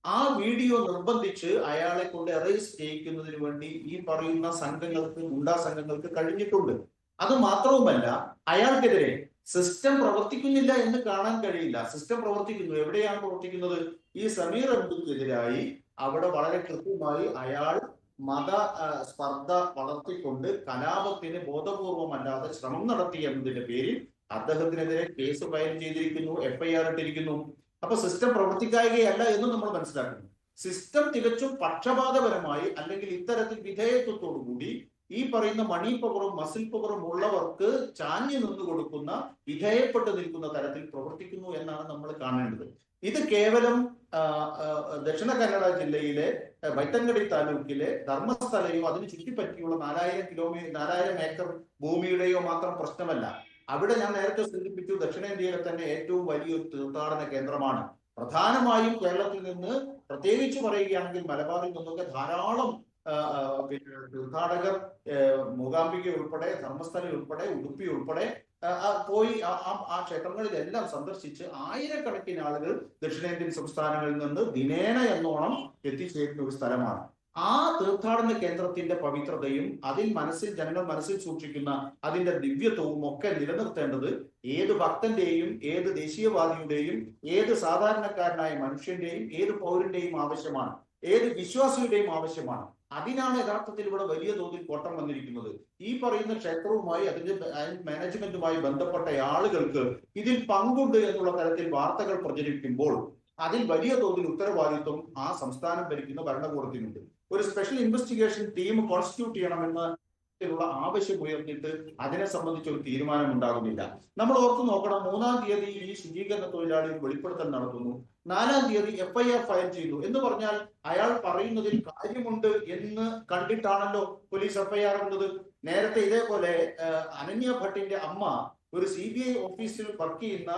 ആ വീഡിയോ നിർബന്ധിച്ച് അയാളെ കൊണ്ട് അറസ്റ്റ് ചെയ്യിക്കുന്നതിന് വേണ്ടി ഈ പറയുന്ന സംഘങ്ങൾക്ക്, ഗുണ്ടാ സംഘങ്ങൾക്ക് കഴിഞ്ഞിട്ടുണ്ട്. അത് മാത്രവുമല്ല, അയാൾക്കെതിരെ സിസ്റ്റം പ്രവർത്തിക്കുന്നില്ല എന്ന് കാണാൻ കഴിയില്ല. സിസ്റ്റം പ്രവർത്തിക്കുന്നു. എവിടെയാണ് പ്രവർത്തിക്കുന്നത്? ഈ സമീർ അബ്ദുക്കെതിരായി അവിടെ വളരെ കൃത്യമായി അയാൾ മത സ്പർദ്ധ വളർത്തിക്കൊണ്ട് കലാപത്തിന് ബോധപൂർവമല്ലാതെ ശ്രമം നടത്തി എന്നതിന്റെ പേരിൽ അദ്ദേഹത്തിനെതിരെ കേസ് ഫയൽ ചെയ്തിരിക്കുന്നു, FIR ഇട്ടിരിക്കുന്നു. അപ്പൊ സിസ്റ്റം പ്രവർത്തിക്കായികയല്ല എന്ന് നമ്മൾ മനസ്സിലാക്കുന്നു. സിസ്റ്റം തികച്ചും പക്ഷപാതപരമായി അല്ലെങ്കിൽ ഇത്തരത്തിൽ വിധേയത്വത്തോടു കൂടി ഈ പറയുന്ന മണി പവറും മസിൽ പവറും ഉള്ളവർക്ക് ചാഞ്ഞു നിന്ന് കൊടുക്കുന്ന, വിധേയപ്പെട്ട് നിൽക്കുന്ന തരത്തിൽ പ്രവർത്തിക്കുന്നു എന്നാണ് നമ്മൾ കാണേണ്ടത്. ഇത് കേവലം ദക്ഷിണ കന്നഡ ജില്ലയിലെ വൈത്തങ്കടി താലൂക്കിലെ ധർമ്മസ്ഥലയോ അതിന് ചുറ്റിപ്പറ്റിയുള്ള 4000 ഏക്കർ ഭൂമിയുടെയോ മാത്രം പ്രശ്നമല്ല. അവിടെ ഞാൻ നേരത്തെ സൂചിപ്പിച്ചു, ദക്ഷിണേന്ത്യയിലെ തന്നെ ഏറ്റവും വലിയൊരു തീർത്ഥാടന കേന്ദ്രമാണ്. പ്രധാനമായും കേരളത്തിൽ നിന്ന്, പ്രത്യേകിച്ച് പറയുകയാണെങ്കിൽ മലബാറിൽ നിന്നൊക്കെ ധാരാളം തീർത്ഥാടകർ മൂകാംബിക ഉൾപ്പെടെ, ധർമ്മസ്ഥല ഉൾപ്പെടെ, ഉടുപ്പി ഉൾപ്പെടെ പോയി ആ ക്ഷേത്രങ്ങളിലെല്ലാം സന്ദർശിച്ച് ആയിരക്കണക്കിന് ആളുകൾ ദക്ഷിണേന്ത്യൻ സംസ്ഥാനങ്ങളിൽ നിന്ന് ദിനേന എന്നോണം എത്തിച്ചേരുന്ന ഒരു സ്ഥലമാണ്. ആ തീർത്ഥാടന കേന്ദ്രത്തിന്റെ പവിത്രതയും ജനങ്ങൾ മനസ്സിൽ സൂക്ഷിക്കുന്ന അതിന്റെ ദിവ്യത്വവും ഒക്കെ നിലനിർത്തേണ്ടത് ഏത് ഭക്തന്റെയും, ഏത് ദേശീയവാദിയുടെയും, ഏത് സാധാരണക്കാരനായ മനുഷ്യന്റെയും, ഏത് പൗരന്റെയും ആവശ്യമാണ്, ഏത് വിശ്വാസിയുടെയും ആവശ്യമാണ്. അതിനാണ് യഥാർത്ഥത്തിൽ ഇവിടെ വലിയ തോതിൽ കോട്ടം വന്നിരിക്കുന്നത്. ഈ പറയുന്ന ക്ഷേത്രവുമായി അതിന്റെ മാനേജ്മെന്റുമായി ബന്ധപ്പെട്ട ആളുകൾക്ക് ഇതിൽ പങ്കുണ്ട് എന്നുള്ള തരത്തിൽ വാർത്തകൾ പ്രചരിക്കുമ്പോൾ അതിൽ വലിയ തോതിൽ ഉത്തരവാദിത്വം ആ സംസ്ഥാനം ഭരിക്കുന്ന ഭരണകൂടത്തിനുണ്ട്. ഒരു സ്പെഷ്യൽ ഇൻവെസ്റ്റിഗേഷൻ ടീം കോൺസ്റ്റിറ്റ്യൂട്ട് ചെയ്യണമെന്ന് ആവശ്യം ഉയർന്നിട്ട് അതിനെ സംബന്ധിച്ച് ഒരു തീരുമാനം ഉണ്ടാകുന്നില്ല. നമ്മൾ ഓർത്തു നോക്കണം, 3-ാം തീയതി ഈ ശുചീകരണ തൊഴിലാളി വെളിപ്പെടുത്തൽ നടത്തുന്നു, 4-ാം തീയതി FIR ഫയൽ ചെയ്തു എന്ന് പറഞ്ഞാൽ അയാൾ പറയുന്നതിൽ കാര്യമുണ്ട് എന്ന് കണ്ടിട്ടാണല്ലോ പോലീസ് FIR ഇടുന്നത്. നേരത്തെ ഇതേപോലെ അനന്യ ഭട്ടിന്റെ അമ്മ ഒരു CBI ഓഫീസിൽ വർക്ക് ചെയ്യുന്ന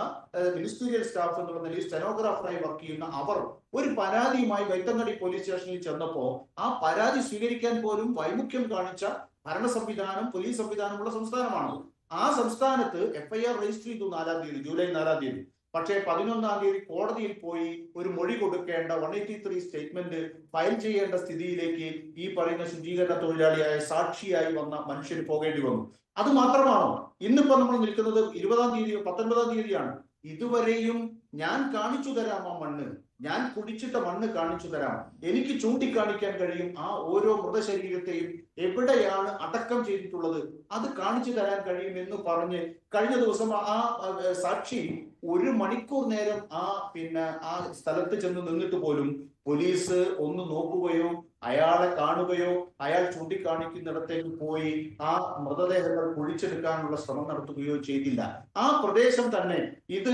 മിനിസ്റ്റീരിയൽ സ്റ്റാഫ് എന്ന് പറഞ്ഞാൽ സ്റ്റെനോഗ്രാഫറായി വർക്ക് ചെയ്യുന്ന അവർ ഒരു പരാതിയുമായി വൈത്തങ്ങടി പോലീസ് സ്റ്റേഷനിൽ ചെന്നപ്പോ ആ പരാതി സ്വീകരിക്കാൻ പോലും വൈമുഖ്യം കാണിച്ച ഭരണ സംവിധാനം, പോലീസ് സംവിധാനമുള്ള സംസ്ഥാനമാണ്. ആ സംസ്ഥാനത്ത് FIR രജിസ്റ്റർ ചെയ്തു 4-ാം തീയതി, ജൂലൈ 4-ാം തീയതി. പക്ഷേ 11-ാം തീയതി കോടതിയിൽ പോയി ഒരു മൊഴി കൊടുക്കേണ്ട 183 സ്റ്റേറ്റ്മെന്റ് ഫയൽ ചെയ്യേണ്ട സ്ഥിതിയിലേക്ക് ഈ പറയുന്ന ശുചീകരണ തൊഴിലാളിയായ സാക്ഷിയായി വന്ന മനുഷ്യന് പോകേണ്ടി വന്നു. അത് മാത്രമാണോ? ഇന്നിപ്പോ നമ്മൾ നിൽക്കുന്നത് 20-ാം തീയതിയോ 19-ാം തീയതിയാണ്. ഇതുവരെയും ഞാൻ കാണിച്ചു തരാം ആ മണ്ണ്, ഞാൻ കുടിച്ചിട്ട മണ്ണ് കാണിച്ചു തരാം, എനിക്ക് ചൂണ്ടിക്കാണിക്കാൻ കഴിയും ആ ഓരോ മൃതശരീരത്തെയും എവിടെയാണ് അടക്കം ചെയ്തിട്ടുള്ളത്, അത് കാണിച്ചു തരാൻ കഴിയുമെന്ന് പറഞ്ഞ് കഴിഞ്ഞ ദിവസം ആ സാക്ഷി 1 മണിക്കൂർ നേരം ആ സ്ഥലത്ത് ചെന്ന് നിന്നിട്ട് പോലും പോലീസ് ഒന്ന് നോക്കുകയോ അയാളെ കാണുകയോ അയാൾ ചൂണ്ടിക്കാണിക്കുന്നിടത്തേക്ക് പോയി ആ മൃതദേഹങ്ങൾ കുഴിച്ചെടുക്കാനുള്ള ശ്രമം നടത്തുകയോ ചെയ്തില്ല. ആ പ്രദേശം തന്നെ ഇത്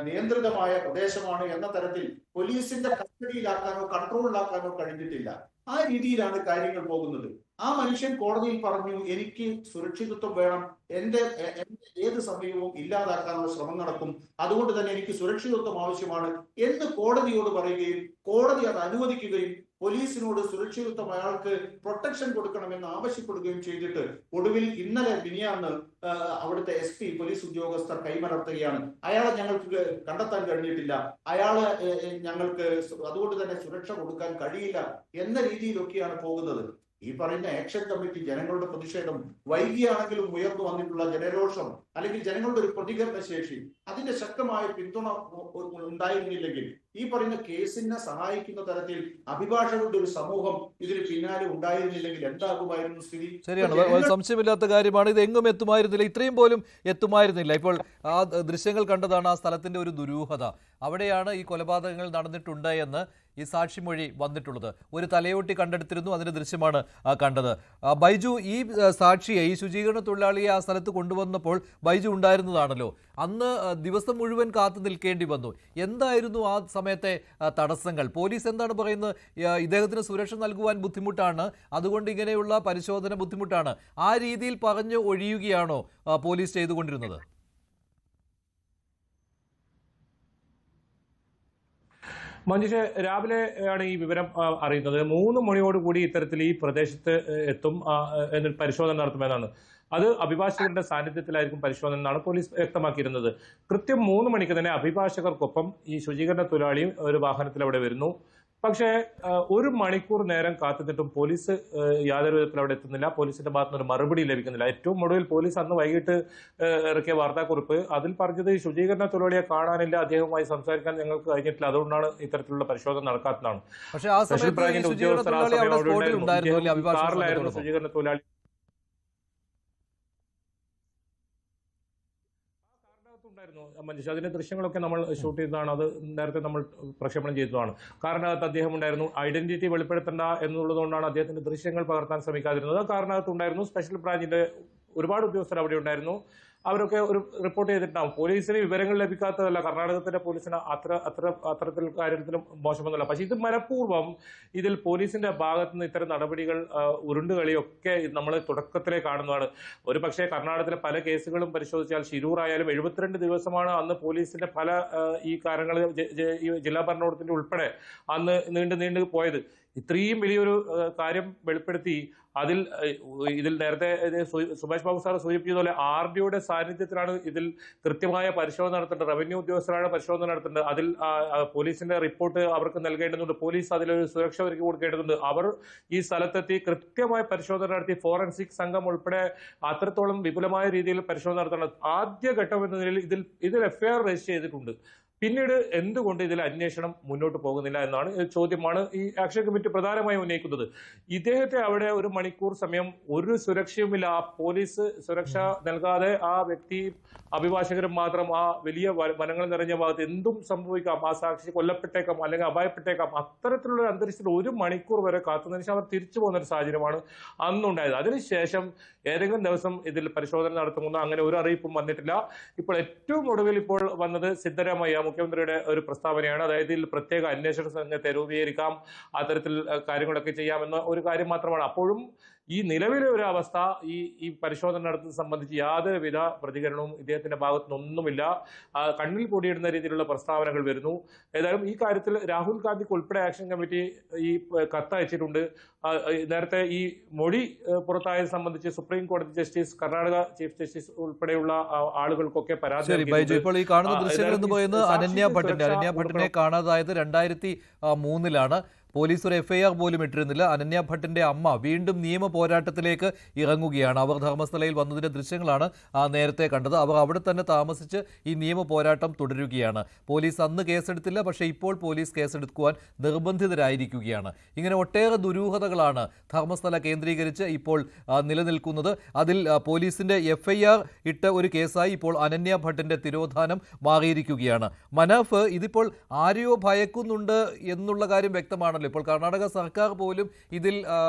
നിയന്ത്രിതമായ പ്രദേശമാണ് എന്ന തരത്തിൽ പോലീസിന്റെ കസ്റ്റഡിയിലാക്കാനോ കൺട്രോളിലാക്കാനോ കഴിഞ്ഞിട്ടില്ല. ആ രീതിയിലാണ് കാര്യങ്ങൾ പോകുന്നത്. ആ മനുഷ്യൻ കോടതിയിൽ പറഞ്ഞു, എനിക്ക് സുരക്ഷിതത്വം വേണം, എന്റെ ഏത് സമയവും ഇല്ലാതാക്കാനുള്ള ശ്രമം നടക്കും, അതുകൊണ്ട് തന്നെ എനിക്ക് സുരക്ഷിതത്വം ആവശ്യമാണ് എന്ന് കോടതിയോട് പറയുകയും കോടതി അത് അനുവദിക്കുകയും പോലീസിനോട് സുരക്ഷിതത്വം അയാൾക്ക് പ്രൊട്ടക്ഷൻ കൊടുക്കണമെന്ന് ആവശ്യപ്പെടുകയും ചെയ്തിട്ട് ഒടുവിൽ ഇന്നലെ മിനിയാന്ന് അവിടുത്തെ SP പോലീസ് ഉദ്യോഗസ്ഥർ കൈമലർത്തുകയാണ്. അയാളെ ഞങ്ങൾക്ക് കണ്ടെത്താൻ കഴിഞ്ഞിട്ടില്ല, അയാളെ ഞങ്ങൾക്ക് അതുകൊണ്ട് തന്നെ സുരക്ഷ കൊടുക്കാൻ കഴിയില്ല എന്ന രീതിയിലൊക്കെയാണ് പോകുന്നത്. ഈ പറയുന്ന ആക്ഷൻ കമ്മിറ്റി ജനങ്ങളുടെ പ്രതിഷേധം വൈകിയാണെങ്കിലും ഉയർന്നു വന്നിട്ടുള്ള ജനരോഷം അല്ലെങ്കിൽ ജനങ്ങളുടെ ഒരു പ്രതികരണ ശേഷി, അതിന്റെ ശക്തമായ പിന്തുണ ഉണ്ടായിരുന്നില്ലെങ്കിൽ ഈ പറയുന്ന കേസിനെ സഹായിക്കുന്ന തരത്തിൽ അഭിഭാഷകരുടെ ഒരു സമൂഹം ഇതിന് പിന്നാലെ ഉണ്ടായിരുന്നില്ലെങ്കിൽ എന്താകുമായിരുന്നു സ്ഥിതി? ശരിയാണ്, സംശയമില്ലാത്ത കാര്യമാണ്. ഇത് എങ്ങും എത്തുമായിരുന്നില്ല, ഇത്രയും പോലും എത്തുമായിരുന്നില്ല. ഇപ്പോൾ ആ ദൃശ്യങ്ങൾ കണ്ടതാണ് ആ സ്ഥലത്തിന്റെ ഒരു ദുരൂഹത. അവിടെയാണ് ഈ കൊലപാതകങ്ങൾ നടന്നിട്ടുണ്ട് എന്ന് ഈ സാക്ഷിമൊഴി വന്നിട്ടുള്ളത്. ഒരു തലയോട്ടി കണ്ടെടുത്തിരുന്നു, അതിന്റെ ദൃശ്യമാണ് കണ്ടത്. ബൈജു, ഈ സാക്ഷിയെ, ഈ ശുചീകരണ തൊഴിലാളിയെ ആ സ്ഥലത്ത് കൊണ്ടുവന്നപ്പോൾ ബൈജു ഉണ്ടായിരുന്നതാണല്ലോ. അന്ന് ദിവസം മുഴുവൻ കാത്തു നിൽക്കേണ്ടി വന്നു. എന്തായിരുന്നു ആ സമയത്തെ തടസ്സങ്ങൾ? പോലീസ് എന്താണ് പറയുന്നത്? ഇദ്ദേഹത്തിന് സുരക്ഷ നൽകുവാൻ ബുദ്ധിമുട്ടാണ്, അതുകൊണ്ട് ഇങ്ങനെയുള്ള പരിശോധന ബുദ്ധിമുട്ടാണ്, ആ രീതിയിൽ പറഞ്ഞു ഒഴിയുകയാണോ പോലീസ് ചെയ്തുകൊണ്ടിരുന്നത്? മഞ്ജുഷ, രാവിലെ ആണ് ഈ വിവരം അറിയുന്നത്. 3 മണിയോടുകൂടി ഇത്തരത്തിൽ ഈ പ്രദേശത്ത് എത്തും, എന്നിട്ട് പരിശോധന നടത്തുമെന്നാണ്. അത് അഭിഭാഷകരുടെ സാന്നിധ്യത്തിലായിരിക്കും പരിശോധന എന്നാണ് പോലീസ് വ്യക്തമാക്കിയിരുന്നത്. കൃത്യം 3 മണിക്ക് തന്നെ അഭിഭാഷകർക്കൊപ്പം ഈ ശുചീകരണ തൊഴിലാളിയും ഒരു വാഹനത്തിൽ അവിടെ വരുന്നു. പക്ഷേ 1 മണിക്കൂർ നേരം കാത്തുനിന്നിട്ടും പോലീസ് യാതൊരു വിധത്തിൽ അവിടെ എത്തുന്നില്ല. പോലീസിന്റെ ഭാഗത്തുനിന്ന് ഒരു മറുപടി ലഭിക്കുന്നില്ല. ഏറ്റവും ഒടുവിൽ പോലീസ് അന്ന് വൈകിട്ട് ഇറക്കിയ വാർത്താക്കുറിപ്പ് അതിൽ പറഞ്ഞത് ശുചീകരണ തൊഴിലാളിയെ കാണാനില്ല, അദ്ദേഹവുമായി സംസാരിക്കാൻ ഞങ്ങൾക്ക് കഴിഞ്ഞിട്ടില്ല, അതുകൊണ്ടാണ് ഇത്തരത്തിലുള്ള പരിശോധന നടക്കാത്തതാണ്. പക്ഷേ ആ സ്പെഷ്യൽ സമയത്ത് ബ്രാഞ്ചിന്റെ ഉദ്യോഗസ്ഥർ ആ സമയം അവിടെ ഉണ്ടായിരുന്നു. കാറിലായിരുന്നു ശുചീകരണ തൊഴിലാളി. മഞ്ജുഷ, അതിന്റെ ദൃശ്യങ്ങളൊക്കെ നമ്മൾ ഷൂട്ട് ചെയ്തതാണ്. അത് നേരത്തെ നമ്മൾ പ്രക്ഷേപണം ചെയ്തതാണ്. കാറിനകത്ത് അദ്ദേഹം ഉണ്ടായിരുന്നു. ഐഡന്റിറ്റി വെളിപ്പെടുത്തേണ്ട എന്നുള്ളതുകൊണ്ടാണ് അദ്ദേഹത്തിന്റെ ദൃശ്യങ്ങൾ പകർത്താൻ ശ്രമിക്കാതിരുന്നത്. കാറിനകത്ത് ഉണ്ടായിരുന്നു. സ്പെഷ്യൽ ബ്രാഞ്ചിന്റെ ഒരുപാട് ഉദ്യോഗസ്ഥർ അവിടെ ഉണ്ടായിരുന്നു. അവരൊക്കെ ഒരു റിപ്പോർട്ട് ചെയ്തിട്ടുണ്ടാവും. പോലീസിന് വിവരങ്ങൾ ലഭിക്കാത്തതല്ല, കർണാടകത്തിന്റെ പോലീസിന് അത്തരത്തിൽ കാര്യത്തിലും മോശമൊന്നുമല്ല. പക്ഷെ ഇത് മനഃപൂർവ്വം ഇതിൽ പോലീസിന്റെ ഭാഗത്തു നിന്ന് ഇത്തരം നടപടികൾ ഉരുണ്ടുകളിയൊക്കെ നമ്മൾ തുടക്കത്തിലേ കാണുന്നതാണ്. ഒരു പക്ഷേ കർണാടകത്തിലെ പല കേസുകളും പരിശോധിച്ചാൽ ശിരൂർ ആയാലും 72 ദിവസമാണ് അന്ന് പോലീസിന്റെ പല ഈ കാര്യങ്ങൾ ജില്ലാ ഭരണകൂടത്തിന്റെ ഉൾപ്പെടെ അന്ന് നീണ്ടു പോയത്. ഇത്രയും വലിയൊരു കാര്യം വെളിപ്പെടുത്തി ഇതിൽ നേരത്തെ സുഭാഷ് ബാബു സാർ സൂചിപ്പിച്ചതുപോലെ RDOയുടെ സാന്നിധ്യത്തിലാണ് ഇതിൽ കൃത്യമായ പരിശോധന നടത്തേണ്ടത്. റവന്യൂ ഉദ്യോഗസ്ഥരാണ് പരിശോധന നടത്തേണ്ടത്. അതിൽ പോലീസിന്റെ റിപ്പോർട്ട് അവർക്ക് നൽകേണ്ടതുണ്ട്. പോലീസ് അതിലൊരു സുരക്ഷ ഒരുക്കി കൊടുക്കേണ്ടതുണ്ട്. അവർ ഈ സ്ഥലത്തെത്തി കൃത്യമായ പരിശോധന നടത്തി ഫോറൻസിക് സംഘം ഉൾപ്പെടെ അത്രത്തോളം വിപുലമായ രീതിയിൽ പരിശോധന നടത്തണം. ആദ്യഘട്ടം എന്ന നിലയിൽ ഇതിൽ FIR രജിസ്റ്റർ ചെയ്തിട്ടുണ്ട്. പിന്നീട് എന്തുകൊണ്ട് ഇതിൽ അന്വേഷണം മുന്നോട്ട് പോകുന്നില്ല എന്നാണ് ചോദ്യമാണ് ഈ ആക്ഷൻ കമ്മിറ്റി പ്രധാനമായും ഉന്നയിക്കുന്നത്. ഇദ്ദേഹത്തെ അവിടെ 1 മണിക്കൂർ സമയം ഒരു സുരക്ഷയുമില്ല. ആ പോലീസ് സുരക്ഷ നൽകാതെ ആ വ്യക്തി അഭിഭാഷകരും മാത്രം ആ വലിയ വനങ്ങൾ നിറഞ്ഞ ഭാഗത്ത് എന്തും സംഭവിക്കാം, ആ സാക്ഷി കൊല്ലപ്പെട്ടേക്കാം അല്ലെങ്കിൽ അപായപ്പെട്ടേക്കാം. അത്തരത്തിലുള്ള ഒരു അന്തരീക്ഷത്തിൽ 1 മണിക്കൂർ വരെ കാത്തുനിന്ന ശേഷം അവർ തിരിച്ചു പോകുന്ന ഒരു സാഹചര്യമാണ് അന്നുണ്ടായത്. അതിനുശേഷം ഏതെങ്കിലും ദിവസം ഇതിൽ പരിശോധന നടത്തുമെന്ന് അങ്ങനെ ഒരു അറിയിപ്പും വന്നിട്ടില്ല. ഇപ്പോൾ ഏറ്റവും ഒടുവിൽ ഇപ്പോൾ വന്നത് സിദ്ധരാമയ്യ മുഖ്യമന്ത്രിയുടെ ഒരു പ്രസ്താവനയാണ്. അതായത് ഇതിൽ പ്രത്യേക അന്വേഷണ സംഘത്തെ രൂപീകരിക്കാം, അത്തരത്തിൽ കാര്യങ്ങളൊക്കെ ചെയ്യാമെന്ന ഒരു കാര്യം മാത്രമാണ്. അപ്പോഴും ഈ നിലവിലെ ഒരു അവസ്ഥ ഈ പരിശോധന നടത്തുന്നത് സംബന്ധിച്ച് യാതൊരുവിധ പ്രതികരണവും ഇദ്ദേഹത്തിന്റെ ഭാഗത്തുനിന്നൊന്നുമില്ല. കണ്ണിൽ കൂടിയിടുന്ന രീതിയിലുള്ള പ്രസ്താവനകൾ വരുന്നു. ഏതായാലും ഈ കാര്യത്തിൽ രാഹുൽ ഗാന്ധിക്ക് ഉൾപ്പെടെ ആക്ഷൻ കമ്മിറ്റി ഈ കത്തയച്ചിട്ടുണ്ട്. നേരത്തെ ഈ മൊഴി പുറത്തായത് സംബന്ധിച്ച് സുപ്രീം കോടതി ജസ്റ്റിസ്, കർണാടക ചീഫ് ജസ്റ്റിസ് ഉൾപ്പെടെയുള്ള ആളുകൾക്കൊക്കെ പരാതി. ഇപ്പോൾ ഈ കാണുന്ന ദൃശ്യങ്ങൾ എന്ന് പറയുന്നത് അനന്യ ഭട്ടിനെ കാണാതായത് 2003-ലാണ്. പോലീസ് ഒരു FIR പോലും ഇട്ടിരുന്നില്ല. അനന്യ ഭട്ടിന്റെ അമ്മ വീണ്ടും നിയമ പോരാട്ടത്തിലേക്ക് ഇറങ്ങുകയാണ്. അവർ ധർമ്മസ്ഥലയിൽ വന്നതിന്റെ ദൃശ്യങ്ങളാണ് നേരത്തെ കണ്ടത്. അവർ അവിടെ തന്നെ താമസിച്ച് ഈ നിയമ പോരാട്ടം തുടരുകയാണ്. പോലീസ് അന്ന് കേസെടുത്തില്ല, പക്ഷേ ഇപ്പോൾ പോലീസ് കേസെടുക്കുവാൻ നിർബന്ധിതരായിരിക്കുകയാണ്. ഇങ്ങനെ ഒട്ടേറെ ദുരൂഹതകളാണ് ധർമ്മസ്ഥല കേന്ദ്രീകരിച്ച് ഇപ്പോൾ നിലനിൽക്കുന്നത്. അതിൽ പോലീസിന്റെ FIR ഇട്ട ഒരു കേസായി ഇപ്പോൾ അനന്യ ഭട്ടിന്റെ തിരോധാനം മാറിയിരിക്കുകയാണ്. മനാഫ്, ഇതിപ്പോൾ ആരെയോ ഭയക്കുന്നുണ്ട് എന്നുള്ള കാര്യം വ്യക്തമാണ്. ഇപ്പോൾ കർണാടക സർക്കാർ പോലും ഇതിൽ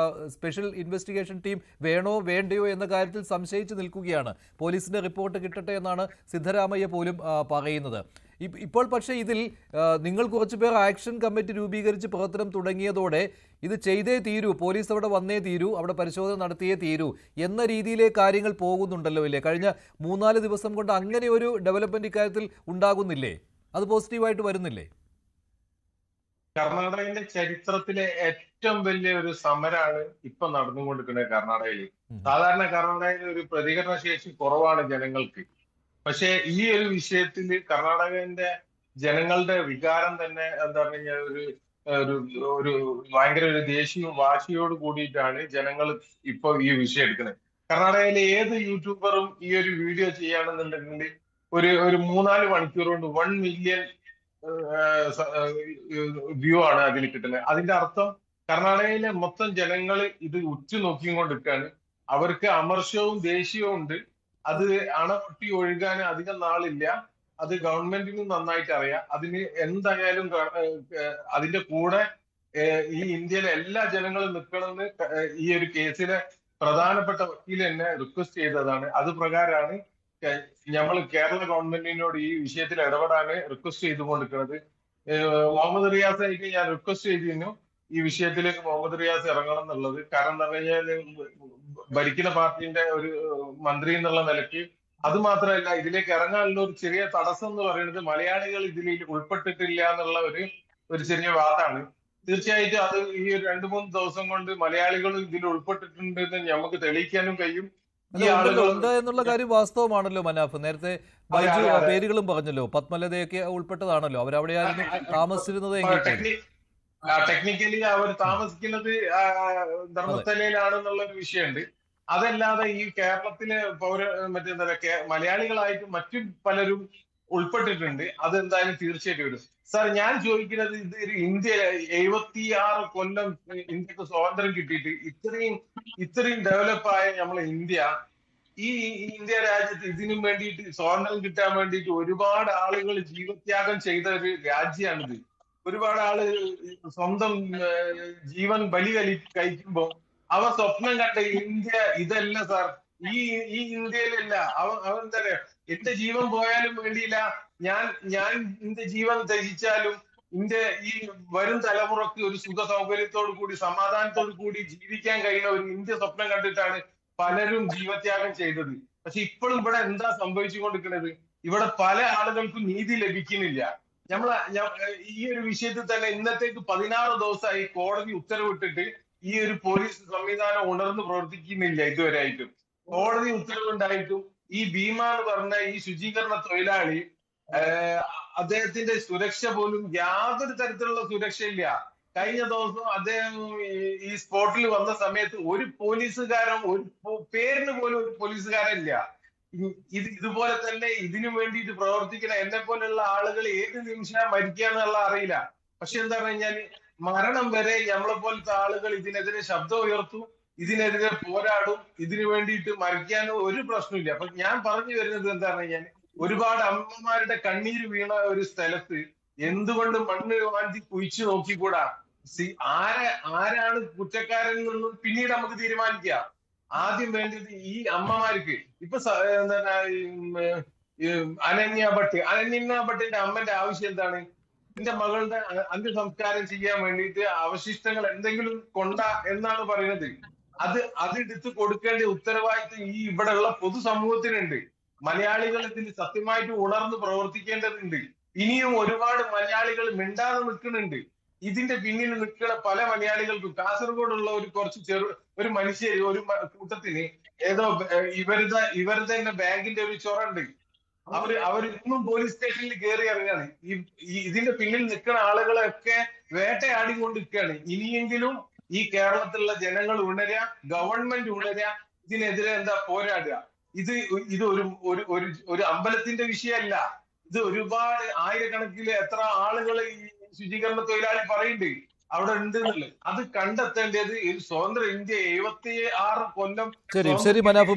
സ്പെഷ്യൽ ഇൻവെസ്റ്റിഗേഷൻ ടീം വേണോ വേണ്ടയോ എന്ന കാര്യത്തിൽ സംശയിച്ചു നിൽക്കുകയാണ്. പോലീസിന്റെ റിപ്പോർട്ട് കിട്ടട്ടെ എന്നാണ് സിദ്ധരാമയ്യ പോലും പറയുന്നത്. ഇപ്പോൾ പക്ഷേ ഇതിൽ നിങ്ങൾ കുറച്ചുപേർ ആക്ഷൻ കമ്മിറ്റി രൂപീകരിച്ച് പ്രവർത്തനം തുടങ്ങിയതോടെ ഇത് ചെയ്തേ തീരൂ, പോലീസ് അവിടെ വന്നേ തീരൂ, അവിടെ പരിശോധന നടത്തിയേ തീരൂ എന്ന രീതിയിലെ കാര്യങ്ങൾ പോകുന്നുണ്ടല്ലോ ഇല്ലേ? കഴിഞ്ഞ 3-4 ദിവസം കൊണ്ട് അങ്ങനെ ഒരു ഡെവലപ്മെന്റ് ഇക്കാര്യത്തിൽ ഉണ്ടാകുന്നില്ലേ? അത് പോസിറ്റീവായിട്ട് വരുന്നില്ലേ? കർണാടകയുടെ ചരിത്രത്തിലെ ഏറ്റവും വലിയ ഒരു സമരമാണ് ഇപ്പൊ നടന്നുകൊണ്ടിരിക്കുന്നത് കർണാടകയിൽ. സാധാരണ കർണാടകയിൽ ഒരു പ്രതികരണ ശേഷി കുറവാണ് ജനങ്ങൾക്ക്. പക്ഷെ ഈ ഒരു വിഷയത്തിൽ കർണാടകന്റെ ജനങ്ങളുടെ വികാരം തന്നെ എന്താ പറഞ്ഞ ഒരു ഭയങ്കര ഒരു ദേശീയ വാശിയോട് കൂടിയിട്ടാണ് ജനങ്ങൾ ഇപ്പൊ ഈ വിഷയം എടുക്കുന്നത്. കർണാടകയിലെ ഏത് യൂട്യൂബറും ഈ ഒരു വീഡിയോ ചെയ്യുകയാണെന്നുണ്ടെങ്കിൽ ഒരു 3-4 മണിക്കൂർ കൊണ്ട് 1 മില്യൺ വ്യൂ ആണ് അതിൽ കിട്ടുന്നത്. അതിന്റെ അർത്ഥം കർണാടകയിലെ മൊത്തം ജനങ്ങൾ ഇത് ഉറ്റുനോക്കിക്കൊണ്ടിരിക്കുകയാണ്. അവർക്ക് അമർഷവും ദേഷ്യവും ഉണ്ട്. അത് അണപൊട്ടി ഒഴുകാൻ അധികം നാളില്ല. അത് ഗവൺമെന്റിനും നന്നായിട്ട് അറിയാം. അതിന് എന്തായാലും അതിന്റെ കൂടെ ഈ ഇന്ത്യയിലെ എല്ലാ ജനങ്ങളും നിൽക്കണമെന്ന് ഈ ഒരു കേസിലെ പ്രധാനപ്പെട്ട വക്കീൽ തന്നെ റിക്വസ്റ്റ് ചെയ്തതാണ്. അത് പ്രകാരമാണ് നമ്മൾ കേരള ഗവൺമെന്റിനോട് ഈ വിഷയത്തിൽ ഇടപെടാൻ റിക്വസ്റ്റ് ചെയ്തുകൊണ്ടിരിക്കുന്നത്. മുഹമ്മദ് റിയാസായിട്ട് ഞാൻ റിക്വസ്റ്റ് ചെയ്തിരുന്നു ഈ വിഷയത്തിലേക്ക് മുഹമ്മദ് റിയാസ് ഇറങ്ങണം എന്നുള്ളത്. കാരണം എന്താ പറഞ്ഞാൽ ഭരിക്കുന്ന പാർട്ടിന്റെ ഒരു മന്ത്രി എന്നുള്ള നിലയ്ക്ക് അത് മാത്രമല്ല, ഇതിലേക്ക് ഇറങ്ങാനുള്ള ഒരു ചെറിയ തടസ്സം എന്ന് പറയുന്നത് മലയാളികൾ ഇതിൽ ഉൾപ്പെട്ടിട്ടില്ല എന്നുള്ള ഒരു ചെറിയ വാദമാണ്. തീർച്ചയായിട്ടും അത് ഈ ഒരു 2-3 ദിവസം കൊണ്ട് മലയാളികൾ ഇതിൽ ഉൾപ്പെട്ടിട്ടുണ്ടെന്ന് നമുക്ക് തെളിയിക്കാനും കഴിയും. ഈ അല്ല, ഉണ്ടല്ലോ, ആളുകൾ ഉണ്ട് എന്നുള്ള കാര്യം വാസ്തവമാണല്ലോ മനാഫ്. നേരത്തെ അതെ ബൈജു അതെ അതെ പേരുകളും പറഞ്ഞല്ലോ, പത്മലതയൊക്കെ ഉൾപ്പെട്ടതാണല്ലോ. അവരവിടെയായിരുന്നു താമസിച്ചിരുന്നത് എങ്കിൽ പോലും. ടെക്നിക്കലി അവർ താമസിക്കുന്നത് അതെ. ധർമ്മസ്ഥലയിലാണെന്നുള്ള ഒരു വിഷയമുണ്ട്. അതല്ലാതെ ഈ കേരളത്തിലെ മറ്റെന്താ പറയാ മലയാളികളായിട്ട് മറ്റു പലരും ഉൾപ്പെട്ടിട്ടുണ്ട്. അതെന്തായാലും തീർച്ചയായിട്ടും വരും. സാർ, ഞാൻ ചോദിക്കുന്നത്, ഇത് ഒരു ഇന്ത്യ 76 കൊല്ലം ഇന്ത്യക്ക് സ്വാതന്ത്ര്യം കിട്ടിയിട്ട് ഇത്രയും ഡെവലപ്പായ നമ്മളെ ഇന്ത്യ, ഈ ഇന്ത്യ രാജ്യത്ത് ഇതിനും വേണ്ടിയിട്ട് സ്വാതന്ത്ര്യം കിട്ടാൻ വേണ്ടിയിട്ട് ഒരുപാട് ആളുകൾ ജീവത്യാഗം ചെയ്ത ഒരു രാജ്യമാണിത്. ഒരുപാട് ആള് സ്വന്തം ജീവൻ കഴിക്കുമ്പോ അവർ സ്വപ്നം കണ്ട ഇന്ത്യ ഇതല്ല സാർ. ഈ ഈ ഇന്ത്യയിലല്ല. അവൻ എന്താ പറയാ, എന്റെ ജീവൻ പോയാലും വേണ്ടിയില്ല, ഞാൻ ഞാൻ എന്റെ ജീവൻ ത്യജിച്ചാലും ഇന്ത്യ ഈ വരും തലമുറക്ക് ഒരു സുഖ സൗകര്യത്തോടു കൂടി സമാധാനത്തോടു കൂടി ജീവിക്കാൻ കഴിയുന്ന ഒരു ഇന്ത്യ സ്വപ്നം കണ്ടിട്ടാണ് പലരും ജീവത്യാഗം ചെയ്തത്. പക്ഷെ ഇപ്പോഴും ഇവിടെ എന്താ സംഭവിച്ചുകൊണ്ടിരിക്കുന്നത്? ഇവിടെ പല ആളുകൾക്കും നീതി ലഭിക്കുന്നില്ല. ഈ ഒരു വിഷയത്തിൽ തന്നെ ഇന്നത്തേക്ക് 16 ദിവസമായി കോടതി ഉത്തരവിട്ടിട്ട് ഈ ഒരു പോലീസ് സംവിധാനം ഉണർന്ന് പ്രവർത്തിക്കുന്നില്ല ഇതുവരെയായിട്ടും. കോടതി ഉത്തരവുണ്ടായിട്ടും ഈ ഭീമ എന്ന് പറഞ്ഞ ഈ ശുചീകരണ തൊഴിലാളി, അദ്ദേഹത്തിന്റെ സുരക്ഷ പോലും യാതൊരു തരത്തിലുള്ള സുരക്ഷയില്ല. കഴിഞ്ഞ ദിവസം അദ്ദേഹം ഈ സ്പോട്ടിൽ വന്ന സമയത്ത് ഒരു പോലീസുകാരൻ, ഒരു പേരിന് പോലും ഒരു പോലീസുകാരനില്ല. ഇതുപോലെ തന്നെ ഇതിനു വേണ്ടിയിട്ട് പ്രവർത്തിക്കുന്ന എന്നെ പോലുള്ള ആളുകൾ ഏത് നിമിഷം മരിക്കുക എന്നുള്ള അറിയില്ല. പക്ഷെ എന്താ പറഞ്ഞു കഴിഞ്ഞാല് മരണം വരെ നമ്മളെ പോലത്തെ ആളുകൾ ഇതിനെതിരെ ശബ്ദം ഉയർത്തും, ഇതിനെതിരെ പോരാടും. ഇതിനു വേണ്ടിയിട്ട് മരിക്കാനും ഒരു പ്രശ്നമില്ല. അപ്പൊ ഞാൻ പറഞ്ഞു വരുന്നത് എന്താ പറഞ്ഞു കഴിഞ്ഞാൽ, ഒരുപാട് അമ്മമാരുടെ കണ്ണീര് വീണ ഒരു സ്ഥലത്ത് എന്തുകൊണ്ട് മണ്ണ് വാന്തി കുഴിച്ചു നോക്കിക്കൂടാ? ആരാണ് കുറ്റക്കാരൻ എന്നുള്ളത് പിന്നീട് നമുക്ക് തീരുമാനിക്കാം. ആദ്യം വേണ്ടത് ഈ അമ്മമാർക്ക്. ഇപ്പൊ അനന്യ ഭട്ടിന്റെ അമ്മന്റെ ആവശ്യം എന്താണ്? എന്റെ മകളുടെ അന്ത്യസംസ്കാരം ചെയ്യാൻ വേണ്ടിയിട്ട് അവശിഷ്ടങ്ങൾ എന്തെങ്കിലും എന്നാണ് പറയുന്നത്. അതെടുത്ത് കൊടുക്കേണ്ട ഉത്തരവാദിത്വം ഈ ഇവിടെയുള്ള പൊതുസമൂഹത്തിനുണ്ട്. മലയാളികൾ ഇതിൽ സത്യമായിട്ട് ഉണർന്ന് പ്രവർത്തിക്കേണ്ടതുണ്ട്. ഇനിയും ഒരുപാട് മലയാളികൾ മിണ്ടാതെ നിൽക്കുന്നുണ്ട്. ഇതിന്റെ പിന്നിൽ നിൽക്കുന്ന പല മലയാളികൾക്കും, കാസർഗോഡുള്ള ഒരു മനുഷ്യർ, ഒരു കൂട്ടത്തിന് ഏതോ ഇവരുടെ തന്നെ ബാങ്കിന്റെ ഒരു ചൊറുണ്ട്. അവരിന്നും പോലീസ് സ്റ്റേഷനിൽ കയറി ഇറങ്ങാണ്. ഇതിന്റെ പിന്നിൽ നിൽക്കുന്ന ആളുകളെയൊക്കെ വേട്ടയാടിക്കൊണ്ടിരിക്കുകയാണ്. ഇനിയെങ്കിലും ഈ കേരളത്തിലുള്ള ജനങ്ങൾ ഉണരുക, ഗവൺമെന്റ് ഉണരുക, ഇതിനെതിരെ പോരാടുക. ഇത് ഒരു അമ്പലത്തിന്റെ വിഷയമല്ല. ഇത് ഒരുപാട് ആയിരക്കണക്കിന് എത്ര ആളുകൾ ഈ ശുചീകരണ തൊഴിലാളി പറയുന്നുണ്ട് അവിടെ ഉണ്ട് എന്നുള്ളത്. അത് കണ്ടെത്തേണ്ടത് ഒരു സ്വതന്ത്ര ഇന്ത്യ 76 കൊല്ലം. ശരി മനാഫ്.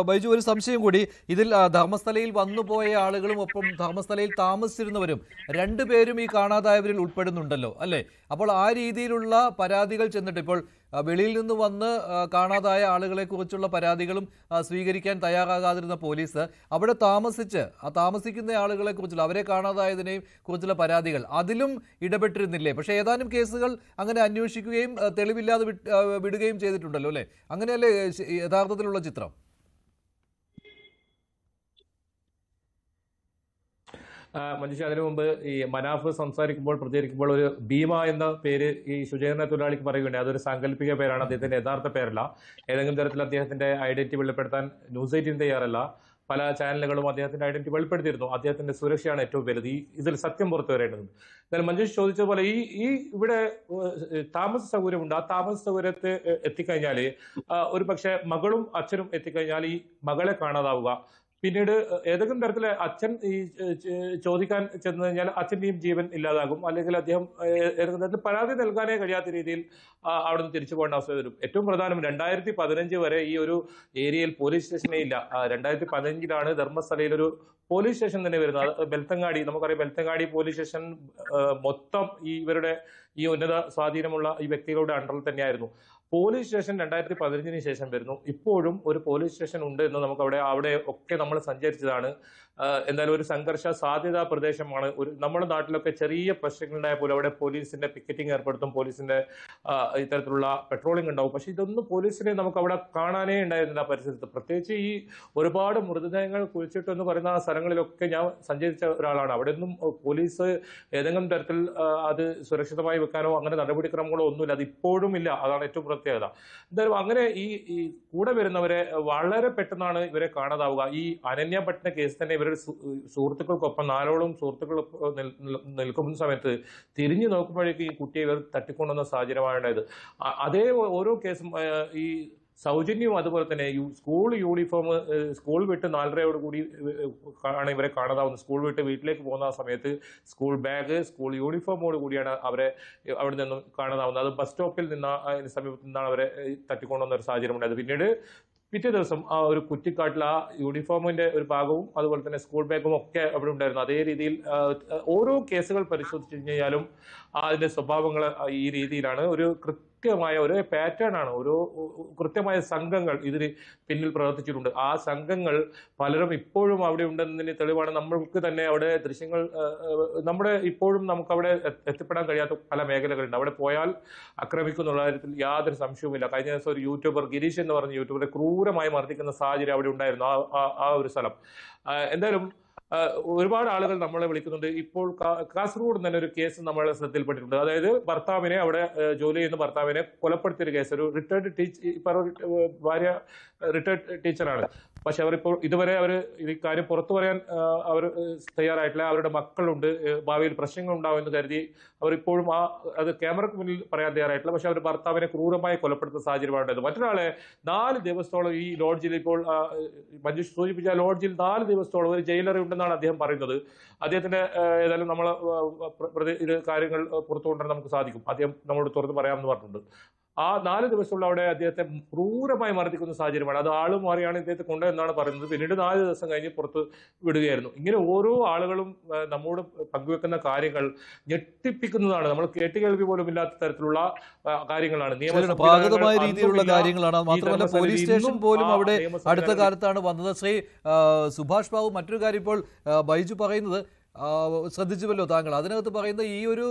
ബൈജു ഒരു സംശയം കൂടി. ഇതിൽ ധർമ്മസ്ഥലയിൽ വന്നുപോയ ആളുകളും ഒപ്പം ധർമ്മസ്ഥലയിൽ താമസിച്ചിരുന്നവരും രണ്ടുപേരും ഈ കാണാതായവരിൽ ഉൾപ്പെടുന്നുണ്ടല്ലോ, അല്ലേ? അപ്പോൾ ആ രീതിയിലുള്ള പരാതികൾ ചെന്നിട്ട് ഇപ്പോൾ വെളിയിൽ നിന്ന് വന്ന് കാണാതായ ആളുകളെ കുറിച്ചുള്ള പരാതികളും സ്വീകരിക്കാൻ തയ്യാറാകാതിരുന്ന പോലീസ് അവിടെ താമസിക്കുന്ന ആളുകളെ കുറിച്ചുള്ള, അവരെ കാണാതായതിനെയും കുറിച്ചുള്ള പരാതികൾ അതിലും ഇടപെട്ടിരുന്നില്ലേ? പക്ഷേ ഏതാനും കേസുകൾ അങ്ങനെ അന്വേഷിക്കുകയും തെളിവില്ലാതെ വിടുകയും ചെയ്തിട്ടുണ്ടല്ലോ, അല്ലേ? അങ്ങനെയല്ലേ യഥാർത്ഥത്തിലുള്ള ചിത്രം? മഞ്ജുഷ, അതിനു മുമ്പ് ഈ മനാഫ് പ്രതികരിക്കുമ്പോൾ ഒരു ഭീമ എന്ന പേര് ഈ ശുചീകരണ തൊഴിലാളിക്ക് പറയുകയുണ്ട്. അതൊരു സാങ്കല്പിക പേരാണ്, അദ്ദേഹത്തിന്റെ യഥാർത്ഥ പേരല്ല. ഏതെങ്കിലും തരത്തിൽ അദ്ദേഹത്തിന്റെ ഐഡന്റിറ്റി വെളിപ്പെടുത്താൻ ന്യൂസ് 18 തയ്യാറല്ല. പല ചാനലുകളും അദ്ദേഹത്തിന്റെ ഐഡന്റിറ്റി വെളിപ്പെടുത്തിയിരുന്നു. അദ്ദേഹത്തിന്റെ സുരക്ഷയാണ് ഏറ്റവും വലുത്. ഇതിൽ സത്യം പുറത്തു വരേണ്ടതുണ്ട്. എന്നാൽ മഞ്ജുഷ് ചോദിച്ച പോലെ ഈ ഇവിടെ താമസ സൗകര്യമുണ്ട്. ആ താമസ സൗകര്യത്തെ എത്തിക്കഴിഞ്ഞാൽ ഒരു പക്ഷെ മകളും അച്ഛനും എത്തിക്കഴിഞ്ഞാൽ ഈ മകളെ കാണാതാവുക, പിന്നീട് ഏതെങ്കിലും തരത്തിൽ അച്ഛൻ ഈ ചോദിക്കാൻ ചെന്ന് കഴിഞ്ഞാൽ അച്ഛൻ്റെയും ജീവൻ ഇല്ലാതാകും. അല്ലെങ്കിൽ അദ്ദേഹം ഏതെങ്കിലും തരത്തിൽ പരാതി നൽകാനേ കഴിയാത്ത രീതിയിൽ അവിടെ നിന്ന് തിരിച്ചു പോകേണ്ട അവസ്ഥ വരും. ഏറ്റവും പ്രധാനം 2015 വരെ ഈ ഒരു ഏരിയയിൽ പോലീസ് സ്റ്റേഷനേ ഇല്ല. 2015 ധർമ്മസ്ഥലയിൽ ഒരു പോലീസ് സ്റ്റേഷൻ തന്നെ വരുന്നത്. ബെൽത്തങ്ങാടി, നമുക്കറിയാം, ബെൽത്തങ്ങാടി പോലീസ് സ്റ്റേഷൻ മൊത്തം ഇവരുടെ ഈ ഉന്നത സ്വാധീനമുള്ള ഈ വ്യക്തികളുടെ അണ്ടറിൽ തന്നെയായിരുന്നു. പോലീസ് സ്റ്റേഷൻ 2015 ശേഷം വരുന്നു. ഇപ്പോഴും ഒരു പോലീസ് സ്റ്റേഷൻ ഉണ്ട് എന്ന് നമുക്ക് അവിടെ ഒക്കെ നമ്മൾ സഞ്ചരിച്ചതാണ്. എന്തായാലും ഒരു സംഘർഷ സാധ്യതാ പ്രദേശമാണ്. നമ്മുടെ നാട്ടിലൊക്കെ ചെറിയ പ്രശ്നങ്ങളുണ്ടായ പോലും അവിടെ പോലീസിന്റെ പിക്കറ്റിംഗ് ഏർപ്പെടുത്തും, പോലീസിന്റെ ഇത്തരത്തിലുള്ള പെട്രോളിംഗ് ഉണ്ടാവും. പക്ഷെ ഇതൊന്നും പോലീസിനെ നമുക്ക് അവിടെ കാണാനേ ഉണ്ടായിരുന്നില്ല പരിസരത്ത്. പ്രത്യേകിച്ച് ഈ ഒരുപാട് മൃതദേഹങ്ങൾ കുഴിച്ചിട്ട് എന്ന് പറയുന്ന ആ സ്ഥലങ്ങളിലൊക്കെ ഞാൻ സഞ്ചരിച്ച ഒരാളാണ്. അവിടെ ഒന്നും പോലീസ് ഏതെങ്കിലും തരത്തിൽ അത് സുരക്ഷിതമായി വെക്കാനോ അങ്ങനെ നടപടിക്രമങ്ങളോ ഒന്നുമില്ല. അത് ഇപ്പോഴും ഇല്ല. അതാണ് ഏറ്റവും പ്രത്യേകത. എന്തായാലും അങ്ങനെ ഈ കൂടെ വരുന്നവരെ വളരെ പെട്ടെന്നാണ് ഇവരെ കാണാതാവുക. ഈ അനന്യ ഭട്ടിന്റെ കേസ് തന്നെ ഇവരുടെ സുഹൃത്തുക്കൾക്കൊപ്പം 4 സുഹൃത്തുക്കൾ നിൽക്കുന്ന സമയത്ത് തിരിഞ്ഞു നോക്കുമ്പോഴേക്കും ഈ കുട്ടിയെ ഇവർ തട്ടിക്കൊണ്ടുവന്ന സാഹചര്യമാണ് ഉണ്ടായത്. അതേ ഓരോ കേസും ഈ സൗജന്യവും അതുപോലെ തന്നെ സ്കൂൾ യൂണിഫോം സ്കൂൾ വിട്ട് 4:30 കൂടി ആണ് ഇവരെ കാണാതാവുന്നത്. സ്കൂൾ വിട്ട് വീട്ടിലേക്ക് പോകുന്ന സമയത്ത് സ്കൂൾ ബാഗ്, സ്കൂൾ യൂണിഫോമോട് കൂടിയാണ് അവരെ അവിടെ നിന്നും കാണാതാവുന്നത്. അത് ബസ് സ്റ്റോപ്പിൽ സമീപത്ത് നിന്നാണ് അവരെ തട്ടിക്കൊണ്ടുവന്ന ഒരു സാഹചര്യം ഉണ്ടായത്. പിന്നീട് പിറ്റേ ദിവസം ആ ഒരു കുറ്റിക്കാട്ടിൽ ആ യൂണിഫോമിന്റെ ഒരു ഭാഗവും അതുപോലെ തന്നെ സ്കൂൾ ബാഗും ഒക്കെ അവിടെ ഉണ്ടായിരുന്നു. അതേ രീതിയിൽ ഓരോ കേസുകൾ പരിശോധിച്ചു കഴിഞ്ഞാലും അതിന്റെ സ്വഭാവങ്ങൾ ഈ രീതിയിലാണ്. ഒരു കൃത്യമായ ഒരു പാറ്റേൺ ആണ്. ഓരോ കൃത്യമായ സംഘങ്ങൾ ഇതിന് പിന്നിൽ പ്രവർത്തിച്ചിട്ടുണ്ട്. ആ സംഘങ്ങൾ പലരും ഇപ്പോഴും അവിടെ ഉണ്ടെന്നതിന് തെളിവാണ്. നമ്മൾക്ക് തന്നെ അവിടെ ദൃശ്യങ്ങൾ നമ്മുടെ ഇപ്പോഴും നമുക്ക് അവിടെ എത്തിപ്പെടാൻ കഴിയാത്ത പല മേഖലകളുണ്ട്. അവിടെ പോയാൽ ആക്രമിക്കുന്നുള്ള കാര്യത്തിൽ യാതൊരു സംശയവുമില്ല. കഴിഞ്ഞ ദിവസം ഒരു യൂട്യൂബർ ഗിരീഷ് എന്ന് പറഞ്ഞ യൂട്യൂബറെ ക്രൂരമായി മർദ്ദിക്കുന്ന സാഹചര്യം അവിടെ ഉണ്ടായിരുന്നു. ആ ഒരു സ്ഥലം. എന്തായാലും ഒരുപാട് ആളുകൾ നമ്മളെ വിളിക്കുന്നുണ്ട്. ഇപ്പോൾ കാസർഗോഡ് തന്നെ ഒരു കേസ് നമ്മളെ ശ്രദ്ധയിൽപ്പെട്ടിട്ടുണ്ട്. അതായത് ഭർത്താവിനെ അവിടെ ജോലി ചെയ്യുന്ന ഭർത്താവിനെ കൊലപ്പെടുത്തിയൊരു കേസ്. ഒരു ഭാര്യ റിട്ടയർഡ് ടീച്ചറാണ്. പക്ഷെ അവരിപ്പോൾ ഇതുവരെ ഈ കാര്യം പുറത്തു പറയാൻ അവർ തയ്യാറായിട്ടില്ല. അവരുടെ മക്കളുണ്ട്, ഭാവിയിൽ പ്രശ്നങ്ങൾ ഉണ്ടാവുമെന്ന് കരുതി അവരിപ്പോഴും അത് ക്യാമറയ്ക്ക് മുന്നിൽ പറയാൻ തയ്യാറായിട്ടില്ല. പക്ഷെ അവർ ഭർത്താവിനെ ക്രൂരമായി കൊലപ്പെടുത്തുന്ന സാഹചര്യമാണ് ഉണ്ടായത്. മറ്റൊരാളെ 4 ദിവസത്തോളം ഈ ലോഡ്ജിൽ, ഇപ്പോൾ മഞ്ജുഷ് സൂചിപ്പിച്ച ലോഡ്ജിൽ 4 ദിവസത്തോളം ഒരു ജയിലറി ഉണ്ടെന്നാണ് അദ്ദേഹം പറയുന്നത്. അദ്ദേഹത്തിന്റെ ഏതായാലും നമ്മൾ ഇത് കാര്യങ്ങൾ പുറത്തു കൊണ്ടുവരാൻ നമുക്ക് സാധിക്കും. അദ്ദേഹം നമ്മളോട് തുറന്ന് പറയാമെന്ന് പറഞ്ഞിട്ടുണ്ട്. ആ 4 ദിവസമുള്ള അവിടെ അദ്ദേഹത്തെ ക്രൂരമായി മർദ്ദിക്കുന്ന സാഹചര്യമാണ്. അത് ആളും മാറിയാണ് ഇദ്ദേഹത്തെ കൊണ്ടുവന്നാണ് പറയുന്നത്. പിന്നീട് 4 ദിവസം കഴിഞ്ഞ് പുറത്ത് വിടുകയായിരുന്നു. ഇങ്ങനെ ഓരോ ആളുകളും നമ്മോട് പങ്കുവെക്കുന്ന കാര്യങ്ങൾ ഞെട്ടിപ്പിക്കുന്നതാണ്. നമ്മൾ കേട്ടുകേൾവി പോലും ഇല്ലാത്ത തരത്തിലുള്ള കാര്യങ്ങളാണ്. പ്രാകൃതമായ രീതിയിലുള്ള കാര്യങ്ങളാണ്. മാത്രമല്ല പോലീസ് സ്റ്റേഷൻ പോലും അവിടെ അടുത്ത കാലത്താണ് വന്നത്. ശ്രീ സുഭാഷ് ബാബു, മറ്റൊരു കാര്യം ഇപ്പോൾ ബൈജു പറയുന്നത് ശ്രദ്ധിച്ചുവല്ലോ താങ്കൾ. അതിനകത്ത് പറയുന്ന ഈ ഒരു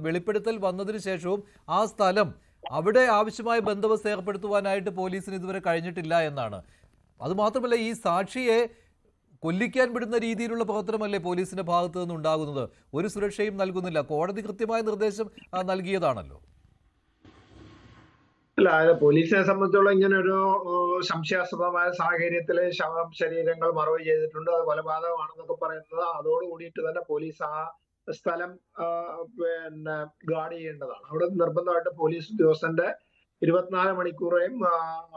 വെളിപ്പെടുത്തൽ വന്നതിന് ശേഷവും ആ സ്ഥലം അവിടെ ആവശ്യമായ ബന്ദോബസ്ത് ഏർപ്പെടുത്തുവാനായിട്ട് പോലീസിന് ഇതുവരെ കഴിഞ്ഞിട്ടില്ല എന്നാണ്. അതുമാത്രമല്ല ഈ സാക്ഷിയെ കൊല്ലിക്കാൻ വിടുന്ന രീതിയിലുള്ള പ്രവർത്തനമല്ലേ പോലീസിന്റെ ഭാഗത്തു നിന്നുണ്ടാകുന്നത്. ഒരു സുരക്ഷയും നൽകുന്നില്ല. കോടതി കൃത്യമായ നിർദ്ദേശം നൽകിയതാണല്ലോ. അല്ല, അത് പോലീസിനെ സംബന്ധിച്ചോളം ഇങ്ങനെ ഒരു സംശയാസ്പദമായ സാഹചര്യത്തില് ശരീരങ്ങൾ മറവ് ചെയ്തിട്ടുണ്ട്, അത് കൊലപാതകമാണെന്നൊക്കെ പറയുന്നത് അതോടുകൂടിയിട്ട് തന്നെ പോലീസ് ആ സ്ഥലം പിന്നെ ഗാർഡ് ചെയ്യേണ്ടതാണ്. അവിടെ നിർബന്ധമായിട്ട് പോലീസ് ഉദ്യോഗസ്ഥന്റെ 24 മണിക്കൂറേയും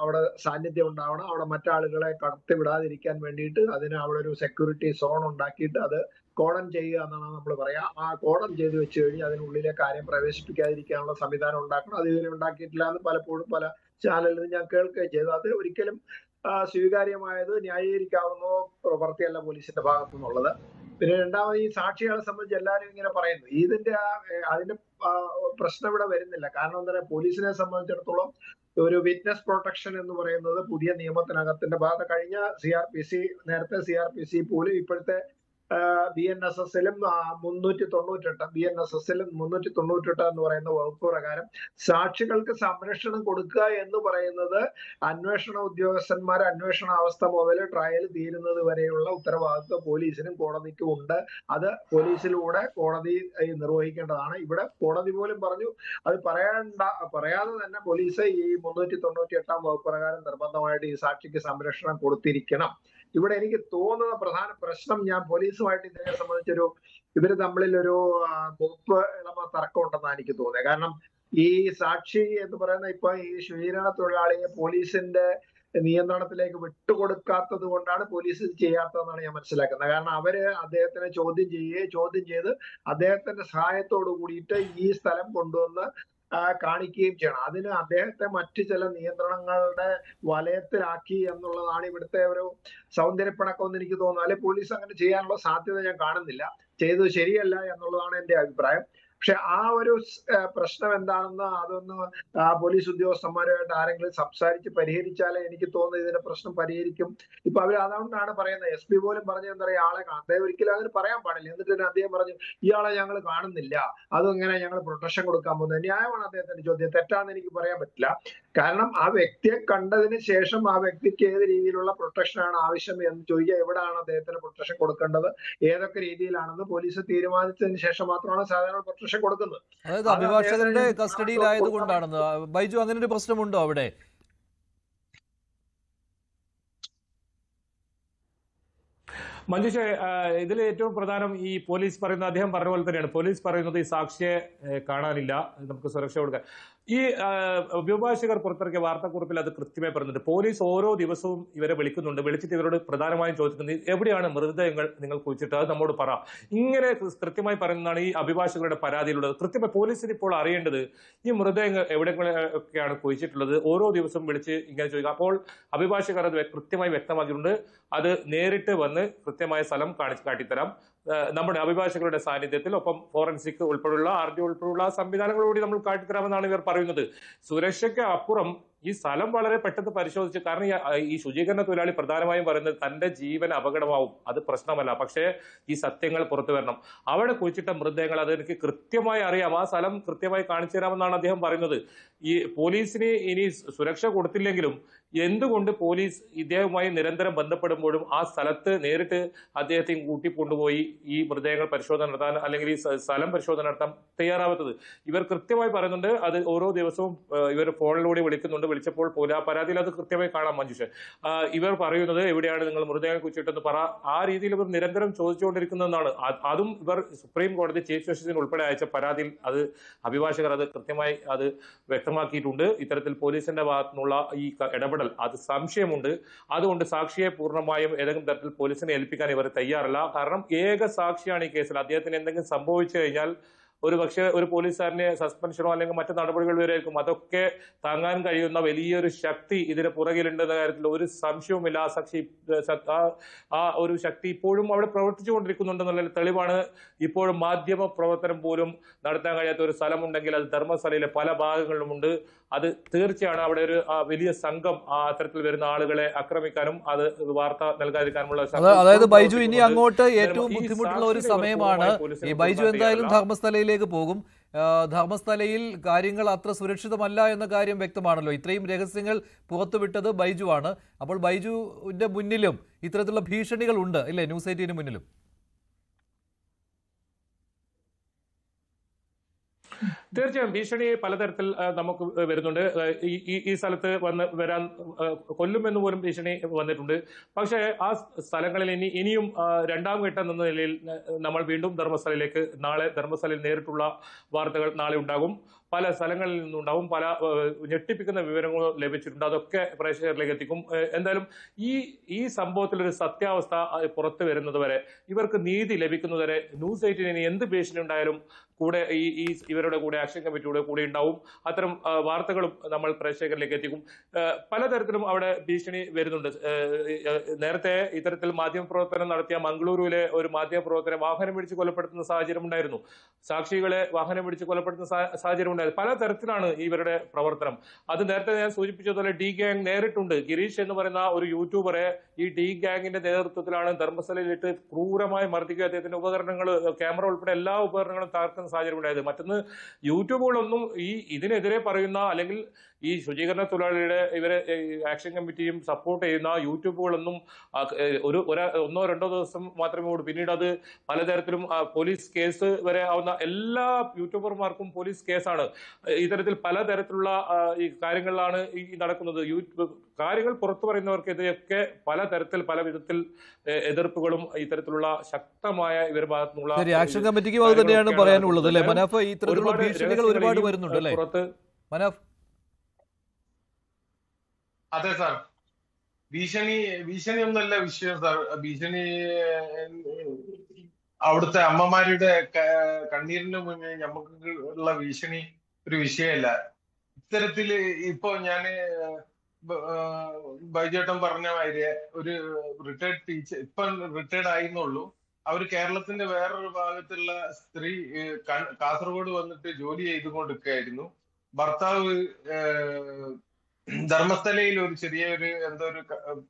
അവിടെ സാന്നിധ്യം ഉണ്ടാവണം. അവിടെ മറ്റാളുകളെ കടത്തി വിടാതിരിക്കാൻ വേണ്ടിയിട്ട് അതിന് അവിടെ ഒരു സെക്യൂരിറ്റി സോൺ ഉണ്ടാക്കിയിട്ട് അത് കോഡൺ ചെയ്യുക എന്നാണ് നമ്മൾ പറയാ. ആ കോഡൺ ചെയ്ത് വെച്ച് കഴിഞ്ഞ് അതിനുള്ളിലെ കാര്യം പ്രവേശിപ്പിക്കാതിരിക്കാനുള്ള സംവിധാനം ഉണ്ടാക്കണം. അത് ഇതുവരെ ഉണ്ടാക്കിയിട്ടില്ല എന്ന് പലപ്പോഴും പല ചാനലിലും ഞാൻ കേൾക്കുകയും ചെയ്തു. അത് ഒരിക്കലും സ്വീകാര്യമായത് ന്യായീകരിക്കാവുന്ന പ്രവൃത്തിയല്ല പോലീസിന്റെ ഭാഗത്തു നിന്നുള്ളത്. പിന്നെ രണ്ടാമത് ഈ സാക്ഷികളെ സംബന്ധിച്ച് എല്ലാവരും ഇങ്ങനെ പറയുന്നു. അതിന്റെ പ്രശ്നം ഇവിടെ വരുന്നില്ല. കാരണം എന്താ പറയുക, പോലീസിനെ സംബന്ധിച്ചിടത്തോളം ഒരു വിറ്റ്നസ് പ്രൊട്ടക്ഷൻ എന്ന് പറയുന്നത് പുതിയ നിയമത്തിനകത്തിന്റെ ഭാഗത്ത് കഴിഞ്ഞ നേരത്തെ CRPC പോലും ഇപ്പോഴത്തെ BNSS-ലും 398 BNSS-ലും 398 എന്ന് പറയുന്ന വകുപ്പ് പ്രകാരം സാക്ഷികൾക്ക് സംരക്ഷണം കൊടുക്കുക എന്ന് പറയുന്നത് അന്വേഷണ ഉദ്യോഗസ്ഥന്മാർ അന്വേഷണ അവസ്ഥ മുതൽ ട്രയൽ തീരുന്നത് വരെയുള്ള ഉത്തരവാദിത്വം പോലീസിനും കോടതിക്കും ഉണ്ട്. അത് പോലീസിലൂടെ കോടതി നിർവഹിക്കേണ്ടതാണ്. ഇവിടെ കോടതി പോലും പറഞ്ഞു അത് പറയാതെ തന്നെ പോലീസ് ഈ 398 വകുപ്പ് പ്രകാരം നിർബന്ധമായിട്ട് ഈ സാക്ഷിക്ക് സംരക്ഷണം കൊടുത്തിരിക്കണം. ഇവിടെ എനിക്ക് തോന്നുന്ന പ്രധാന പ്രശ്നം, ഞാൻ പോലീസുമായിട്ട് ഇതിനെ സംബന്ധിച്ചൊരു ഇവര് തമ്മിലൊരു വകുപ്പ് ഇളമ തർക്കം ഉണ്ടെന്നാണ് എനിക്ക് തോന്നിയത്. കാരണം ഈ സാക്ഷി എന്ന് പറയുന്ന ഇപ്പൊ ഈ ശുചീകരണ തൊഴിലാളിയെ പോലീസിന്റെ നിയന്ത്രണത്തിലേക്ക് വിട്ടുകൊടുക്കാത്തത് കൊണ്ടാണ് പോലീസ് ഇത് ചെയ്യാത്തതെന്നാണ് ഞാൻ മനസ്സിലാക്കുന്നത്. കാരണം അവര് അദ്ദേഹത്തിനെ ചോദ്യം ചെയ്ത് അദ്ദേഹത്തിന്റെ സഹായത്തോടു കൂടിയിട്ട് ഈ സ്ഥലം കൊണ്ടുവന്ന് കാണിക്കുകയും ചെയ്യണം. അതിന് അദ്ദേഹത്തെ മറ്റു ചില നിയന്ത്രണങ്ങളുടെ വലയത്തിലാക്കി എന്നുള്ളതാണ് ഇവിടുത്തെ ഒരു സൗന്ദര്യപ്പണക്കം എന്ന് എനിക്ക് തോന്നുന്നു. അല്ലെ പോലീസ് അങ്ങനെ ചെയ്യാനുള്ള സാധ്യത ഞാൻ കാണുന്നില്ല. ചെയ്തത് ശരിയല്ല എന്നുള്ളതാണ് എന്റെ അഭിപ്രായം. പക്ഷെ ആ ഒരു പ്രശ്നം എന്താണെന്ന് അതൊന്ന് പോലീസ് ഉദ്യോഗസ്ഥന്മാരുമായിട്ട് ആരെങ്കിലും സംസാരിച്ച് പരിഹരിച്ചാലേ എനിക്ക് തോന്നുന്നു ഇതിന്റെ പ്രശ്നം പരിഹരിക്കും. ഇപ്പൊ അവർ അതുകൊണ്ടാണ് പറയുന്നത്, SP പോലും പറഞ്ഞത് എന്താ പറയുക, ആളെ അദ്ദേഹം ഒരിക്കലും അങ്ങനെ പറയാൻ പാടില്ല. എന്നിട്ട് തന്നെ അദ്ദേഹം പറഞ്ഞു ഇയാളെ ഞങ്ങൾ കാണുന്നില്ല, അതും ഇങ്ങനെ ഞങ്ങൾ പ്രൊട്ടക്ഷൻ കൊടുക്കാൻ പോകുന്നത്. ന്യായമാണ് അദ്ദേഹത്തിന്റെ ചോദ്യം, തെറ്റാന്ന് എനിക്ക് പറയാൻ പറ്റില്ല. കാരണം ആ വ്യക്തിയെ കണ്ടതിന് ശേഷം ആ വ്യക്തിക്ക് ഏത് രീതിയിലുള്ള പ്രൊട്ടക്ഷനാണ് ആവശ്യം എന്ന് ചോദിക്കുക, എവിടെയാണ് അദ്ദേഹത്തിന് പ്രൊട്ടക്ഷൻ കൊടുക്കേണ്ടത്, ഏതൊക്കെ രീതിയിലാണെന്ന് പോലീസ് തീരുമാനിച്ചതിന് ശേഷം മാത്രമാണ് സാധാരണ പ്രൊട്ടക്ഷൻ കൊടുക്കുന്നത്. അതായത് അഭിഭാഷകരുടെ കസ്റ്റഡിയിലായത് കൊണ്ടാണെന്ന്. ബൈജു, അങ്ങനെ ഒരു പ്രശ്നമുണ്ടോ അവിടെ? മഞ്ജുഷ, ഇതിൽ ഏറ്റവും പ്രധാനം ഈ പോലീസ് പറയുന്ന, അദ്ദേഹം പറഞ്ഞ പോലെ തന്നെയാണ്. പോലീസ് പറയുന്നത് ഈ സാക്ഷിയെ കാണാനില്ല, നമുക്ക് സുരക്ഷ കൊടുക്കാൻ. ഈ അഭിഭാഷകർ പുറത്തിറക്കിയ വാർത്താക്കുറിപ്പിൽ അത് കൃത്യമായി പറയുന്നുണ്ട്. പോലീസ് ഓരോ ദിവസവും ഇവരെ വിളിക്കുന്നുണ്ട്. വിളിച്ചിട്ട് ഇവരോട് പ്രധാനമായും ചോദിക്കുന്നത് എവിടെയാണ് മൃതദേഹങ്ങൾ നിങ്ങൾ കുഴിച്ചിട്ട്, അത് നമ്മോട് പറ. ഇങ്ങനെ കൃത്യമായി പറയുന്നതാണ് ഈ അഭിഭാഷകരുടെ പരാതിയിലുള്ളത്. കൃത്യമായി പോലീസിന് ഇപ്പോൾ അറിയേണ്ടത് ഈ മൃതദേഹങ്ങൾ എവിടെയൊക്കെയാണ് കുഴിച്ചിട്ടുള്ളത്. ഓരോ ദിവസവും വിളിച്ച് ഇങ്ങനെ ചോദിക്കുക. അപ്പോൾ അഭിഭാഷകർ അത് കൃത്യമായി വ്യക്തമാക്കിയിട്ടുണ്ട്. അത് നേരിട്ട് വന്ന് കൃത്യമായ സ്ഥലം കാട്ടിത്തരാം, നമ്മുടെ അഭിഭാഷകരുടെ സാന്നിധ്യത്തിൽ, ഒപ്പം ഫോറൻസിക് ഉൾപ്പെടെയുള്ള RD ഉൾപ്പെടെയുള്ള സംവിധാനങ്ങളോട് നമ്മൾ കാട്ടിത്തരാമെന്നാണ് ഇവർ പറയുന്നത്. സുരക്ഷയ്ക്ക് അപ്പുറം ഈ സ്ഥലം വളരെ പെട്ടെന്ന് പരിശോധിച്ച്, കാരണം ഈ ശുചീകരണ തൊഴിലാളി പ്രധാനമായും പറയുന്നത് തന്റെ ജീവൻ അപകടമാവും, അത് പ്രശ്നമല്ല, പക്ഷേ ഈ സത്യങ്ങൾ പുറത്തു വരണം. അവിടെ കുഴിച്ചിട്ട മൃതദേഹങ്ങൾ അതെനിക്ക് കൃത്യമായി അറിയാം, ആ സ്ഥലം കൃത്യമായി കാണിച്ചു തരാമെന്നാണ് അദ്ദേഹം പറയുന്നത്. ഈ പോലീസിന് ഇനി സുരക്ഷ കൊടുത്തില്ലെങ്കിലും എന്തുകൊണ്ട് പോലീസ് ഇദ്ദേഹവുമായി നിരന്തരം ബന്ധപ്പെടുമ്പോഴും ആ സ്ഥലത്ത് നേരിട്ട് അദ്ദേഹത്തെ കൂട്ടിക്കൊണ്ടുപോയി ഈ മൃതദേഹങ്ങൾ പരിശോധന നടത്താൻ, അല്ലെങ്കിൽ ഈ സ്ഥലം പരിശോധന നടത്താൻ തയ്യാറാവാത്തത്? ഇവർ കൃത്യമായി പറയുന്നുണ്ട്, അത് ഓരോ ദിവസവും ഇവർ ഫോണിലൂടെ വിളിക്കുന്നുണ്ട്. വിളിച്ചപ്പോൾ ആ പരാതിയിൽ അത് കൃത്യമായി കാണാം മഞ്ജുഷ. ഇവർ പറയുന്നത് എവിടെയാണ് നിങ്ങൾ മൃതദേഹം കുഴിച്ചിട്ടെന്ന് പറ. ആ രീതിയിൽ ഇവർ നിരന്തരം ചോദിച്ചുകൊണ്ടിരിക്കുന്നതെന്നാണ്. അതും ഇവർ സുപ്രീം കോടതി ചീഫ് ജസ്റ്റിസിന് ഉൾപ്പെടെ അയച്ച പരാതിയിൽ അത് അഭിഭാഷകർ അത് കൃത്യമായി അത് വ്യക്തമാക്കിയിട്ടുണ്ട്. ഇത്തരത്തിൽ പോലീസിന്റെ ഭാഗത്തുനിന്നുള്ള ഈ ഇടപെടൽ അത് സംശയമുണ്ട്. അതുകൊണ്ട് സാക്ഷിയെ പൂർണ്ണമായും ഏതെങ്കിലും തരത്തിൽ പോലീസിനെ ഏൽപ്പിക്കാൻ ഇവർ തയ്യാറല്ല. കാരണം ഏക സാക്ഷിയാണ് ഈ കേസിൽ. അദ്ദേഹത്തിന് എന്തെങ്കിലും സംഭവിച്ചു കഴിഞ്ഞാൽ ഒരു പക്ഷേ ഒരു പോലീസുകാരനെ സസ്പെൻഷനോ അല്ലെങ്കിൽ മറ്റു നടപടികൾ വരെയായിരിക്കും. അതൊക്കെ താങ്ങാൻ കഴിയുന്ന വലിയൊരു ശക്തി ഇതിന് പുറകിലുണ്ടെന്ന കാര്യത്തിൽ ഒരു സംശയവുമില്ല. ആ ഒരു ശക്തി ഇപ്പോഴും അവിടെ പ്രവർത്തിച്ചുകൊണ്ടിരിക്കുന്നുണ്ടെന്നുള്ള തെളിവാണ്. ഇപ്പോഴും മാധ്യമ പ്രവർത്തനം പോലും നടത്താൻ കഴിയാത്ത ഒരു സ്ഥലമുണ്ടെങ്കിൽ അത് ധർമ്മസ്ഥലയിലെ പല ഭാഗങ്ങളിലുമുണ്ട്. അത് തീർച്ചയാണ് അവിടെ ഒരു വലിയ സംഘം അത്തരത്തിൽ വരുന്ന ആളുകളെ ആക്രമിക്കാനും അത് വാർത്ത നൽകാതിരിക്കാനുമുള്ള. അതായത് ബൈജു, ഇനി അങ്ങോട്ട് ഏറ്റവും ബുദ്ധിമുട്ടുള്ള ഒരു സമയമാണ്. ഈ ബൈജു എന്തായാലും ധർമ്മസ്ഥലയിലേക്ക് പോകും. ധർമ്മസ്ഥലയിൽ കാര്യങ്ങൾ അത്ര സുരക്ഷിതമല്ല എന്ന കാര്യം വ്യക്തമാണല്ലോ. ഇത്രയും രഹസ്യങ്ങൾ പുറത്തുവിട്ടത് ബൈജുവാണ്. അപ്പോൾ ബൈജുവിന്റെ മുന്നിലും ഇത്തരത്തിലുള്ള ഭീഷണികൾ ഉണ്ട് ഇല്ലേ, ന്യൂസ് 18 മുന്നിലും? തീർച്ചയായും ഭീഷണി പലതരത്തിൽ നമുക്ക് വരുന്നുണ്ട്. ഈ സ്ഥലത്ത് വരാൻ കൊല്ലുമെന്ന് പോലും ഭീഷണി വന്നിട്ടുണ്ട്. പക്ഷേ ആ സ്ഥലങ്ങളിൽ ഇനിയും രണ്ടാം ഘട്ടം എന്ന നിലയിൽ നമ്മൾ വീണ്ടും ധർമ്മസ്ഥലയിലേക്ക്, നാളെ ധർമ്മസ്ഥലയിൽ നേരിട്ടുള്ള വാർത്തകൾ നാളെ ഉണ്ടാകും. പല സ്ഥലങ്ങളിൽ നിന്നുണ്ടാവും, പല ഞെട്ടിപ്പിക്കുന്ന വിവരങ്ങൾ ലഭിച്ചിട്ടുണ്ട്. അതൊക്കെ പ്രേക്ഷകരിലേക്ക് എത്തിക്കും. എന്തായാലും ഈ സംഭവത്തിലൊരു സത്യാവസ്ഥ പുറത്തു വരുന്നത് വരെ, ഇവർക്ക് നീതി ലഭിക്കുന്നതുവരെ ന്യൂസ് 18 എന്ത് ഭീഷണി ഉണ്ടായാലും കൂടെ ഇവരുടെ കൂടെ ആക്ഷൻ കമ്മിറ്റിയുടെ കൂടെ ഉണ്ടാവും. അത്തരം വാർത്തകളും നമ്മൾ പ്രേക്ഷകരിലേക്ക് എത്തിക്കും. പലതരത്തിലും അവിടെ ഭീഷണി വരുന്നുണ്ട്. നേരത്തെ ഇത്തരത്തിൽ മാധ്യമപ്രവർത്തനം നടത്തിയ മംഗളൂരുവിലെ ഒരു മാധ്യമപ്രവർത്തനെ വാഹനം പിടിച്ച് കൊലപ്പെടുത്തുന്ന സാഹചര്യം ഉണ്ടായിരുന്നു. സാക്ഷികളെ വാഹനം പിടിച്ച് കൊലപ്പെടുത്തുന്ന സാഹചര്യം ഉണ്ടായിരുന്നു. പലതരത്തിലാണ് ഇവരുടെ പ്രവർത്തനം. അത് നേരത്തെ ഞാൻ സൂചിപ്പിച്ചതുപോലെ ഡി ഗ്യാങ് നേരിട്ടുണ്ട്. ഗിരീഷ് എന്ന് പറയുന്ന ഒരു യൂട്യൂബറെ ഈ ഡി ഗ്യാങ്ങിന്റെ നേതൃത്വത്തിലാണ് ധർമ്മസ്ഥലയിലിട്ട് ക്രൂരമായി മർദ്ദിക്കുക. അദ്ദേഹത്തിന്റെ ഉപകരണങ്ങൾ, ക്യാമറ ഉൾപ്പെടെ എല്ലാ ഉപകരണങ്ങളും തകർക്കുന്ന സാഹചര്യം ഉണ്ടായത്. മറ്റൊന്ന്, യൂട്യൂബുകളൊന്നും ഇതിനെതിരെ പറയുന്ന, അല്ലെങ്കിൽ ഈ ശുചീകരണ തൊഴിലാളിയുടെ ഇവരെ ആക്ഷൻ കമ്മിറ്റിയും സപ്പോർട്ട് ചെയ്യുന്ന യൂട്യൂബുകളൊന്നും ഒന്നോ രണ്ടോ ദിവസം മാത്രമേ ഉള്ളൂ. പിന്നീട് അത് പലതരത്തിലും പോലീസ് കേസ് വരെ ആവുന്ന എല്ലാ യൂട്യൂബർമാർക്കും പോലീസ് കേസാണ്. ഇത്തരത്തിൽ പലതരത്തിലുള്ള ഈ കാര്യങ്ങളിലാണ് ഈ നടക്കുന്നത്. കാര്യങ്ങൾ പുറത്തു പറയുന്നവർക്കെതിരെയൊക്കെ പലതരത്തിൽ പല വിധത്തിൽ എതിർപ്പുകളും ഇത്തരത്തിലുള്ള ശക്തമായ ഇവരുടെ ഭാഗത്തുനിന്നുള്ള ആക്ഷൻ കമ്മിറ്റിക്കും അത് തന്നെയാണ് പറയാനുള്ളത് അല്ലേ മനാഫ്? ഇത്തരത്തിലുള്ള ഭീഷണികൾ ഒരുപാട് വരുന്നുണ്ട് അല്ലേ മനാഫ്? അതെ സാർ, ഭീഷണി ഒന്നല്ല വിഷയം സാർ. ഭീഷണി അവിടുത്തെ അമ്മമാരുടെ കണ്ണീരിന് മുന്നേ നമുക്ക് ഉള്ള ഭീഷണി ഒരു വിഷയമല്ല. ഇത്തരത്തില് ഇപ്പൊ ഞാന് ബൈജേട്ടൻ പറഞ്ഞ മാതിരി ഒരു റിട്ടയർഡ് ടീച്ചർ, ഇപ്പൊ റിട്ടയർഡ് ആയിരുന്നുള്ളൂ. അവർ കേരളത്തിന്റെ വേറൊരു ഭാഗത്തുള്ള സ്ത്രീ കാസർഗോഡ് വന്നിട്ട് ജോലി ചെയ്തുകൊണ്ടിരിക്കുകയായിരുന്നു. ഭർത്താവ് ധർമ്മസ്ഥലയിൽ ഒരു ചെറിയൊരു എന്തോ ഒരു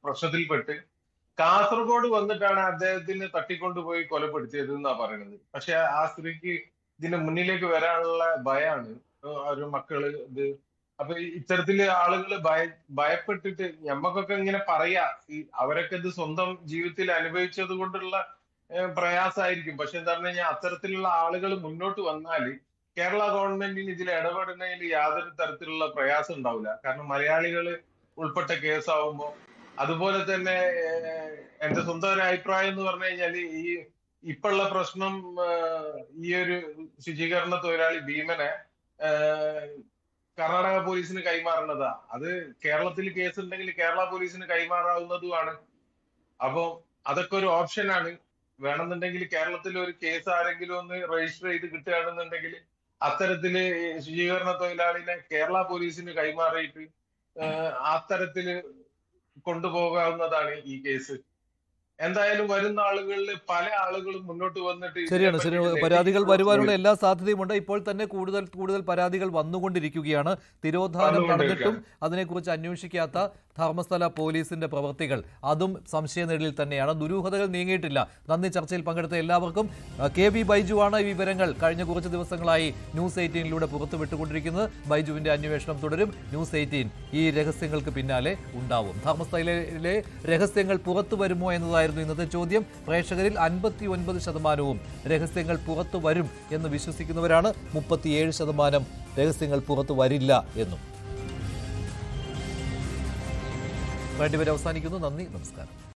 പ്രശ്നത്തിൽപ്പെട്ട് കാസർഗോഡ് വന്നിട്ടാണ് അദ്ദേഹത്തിന് തട്ടിക്കൊണ്ടുപോയി കൊലപ്പെടുത്തിയത് എന്നാ പറയുന്നത്. പക്ഷെ ആ സ്ത്രീക്ക് ഇതിന്റെ മുന്നിലേക്ക് വരാനുള്ള ഭയാണ്. ഒരു മക്കള് ഇത് അപ്പൊ ഇത്തരത്തില് ആളുകൾ ഭയപ്പെട്ടിട്ട് ഞമ്മക്കൊക്കെ ഇങ്ങനെ പറയാ, അവരൊക്കെ ഇത് സ്വന്തം ജീവിതത്തിൽ അനുഭവിച്ചത് കൊണ്ടുള്ള പ്രയാസമായിരിക്കും. പക്ഷെ എന്താ പറഞ്ഞു കഴിഞ്ഞാൽ അത്തരത്തിലുള്ള ആളുകൾ മുന്നോട്ട് വന്നാല് കേരള ഗവൺമെന്റിന് ഇതിൽ ഇടപെടുന്നതിൽ യാതൊരു തരത്തിലുള്ള പ്രയാസം ഉണ്ടാവില്ല. കാരണം മലയാളികൾ ഉൾപ്പെട്ട കേസാവുമ്പോ, അതുപോലെ തന്നെ എന്റെ സ്വന്തം ഒരു അഭിപ്രായം എന്ന് പറഞ്ഞു കഴിഞ്ഞാല് ഇപ്പോഴുള്ള പ്രശ്നം ഈ ഒരു ശുചീകരണ തൊഴിലാളി ഭീമനെ കർണാടക പോലീസിന് കൈമാറേണ്ടതാ. അത് കേരളത്തിൽ കേസ് ഉണ്ടെങ്കിൽ കേരള പോലീസിന് കൈമാറാവുന്നതുമാണ്. അപ്പൊ അതൊക്കെ ഒരു ഓപ്ഷനാണ്. വേണമെന്നുണ്ടെങ്കിൽ കേരളത്തിൽ ഒരു കേസ് ആരെങ്കിലും ഒന്ന് രജിസ്റ്റർ ചെയ്ത് കിട്ടുകയാണെന്നുണ്ടെങ്കിൽ അത്തരത്തില് ശുചീകരണ തൊഴിലാളിനെ കേരള പോലീസിന് കൈമാറിയിട്ട് അത്തരത്തില് കൊണ്ടുപോകാവുന്നതാണ് ഈ കേസ്. എന്തായാലും വരുന്ന ആളുകളിൽ പല ആളുകളും മുന്നോട്ട് വന്നിട്ട് ശരിയാണ്. പരാതികൾ വരുവാനുള്ള എല്ലാ സാധ്യതയുമുണ്ട്. ഇപ്പോൾ തന്നെ കൂടുതൽ പരാതികൾ വന്നുകൊണ്ടിരിക്കുകയാണ്. തിരോധാനം നടന്നിട്ടും അതിനെക്കുറിച്ച് അന്വേഷിക്കാത്ത ധർമ്മസ്ഥല പോലീസിന്റെ പ്രവൃത്തികൾ, അതും സംശയനിഴലിൽ തന്നെയാണ്. ദുരൂഹതകൾ നീങ്ങിയിട്ടില്ല. നന്ദി. ചർച്ചയിൽ പങ്കെടുത്ത എല്ലാവർക്കും. KV ബൈജു ആണ് ഈ വിവരങ്ങൾ കഴിഞ്ഞ കുറച്ച് ദിവസങ്ങളായി ന്യൂസ് 18 പുറത്തുവിട്ടുകൊണ്ടിരിക്കുന്നത്. ബൈജുവിന്റെ അന്വേഷണം തുടരും. ന്യൂസ് 18 ഈ രഹസ്യങ്ങൾക്ക് പിന്നാലെ ഉണ്ടാവും. ധർമ്മസ്ഥലയിലെ രഹസ്യങ്ങൾ പുറത്തു വരുമോ എന്നതായിരുന്നു ഇന്നത്തെ ചോദ്യം. പ്രേക്ഷകരിൽ 59% രഹസ്യങ്ങൾ പുറത്തു വരും എന്ന് വിശ്വസിക്കുന്നവരാണ്. 37% രഹസ്യങ്ങൾ പുറത്തു വരില്ല എന്നും. വേണ്ടിവരെ അവസാനിക്കുന്നു. നന്ദി, നമസ്കാരം.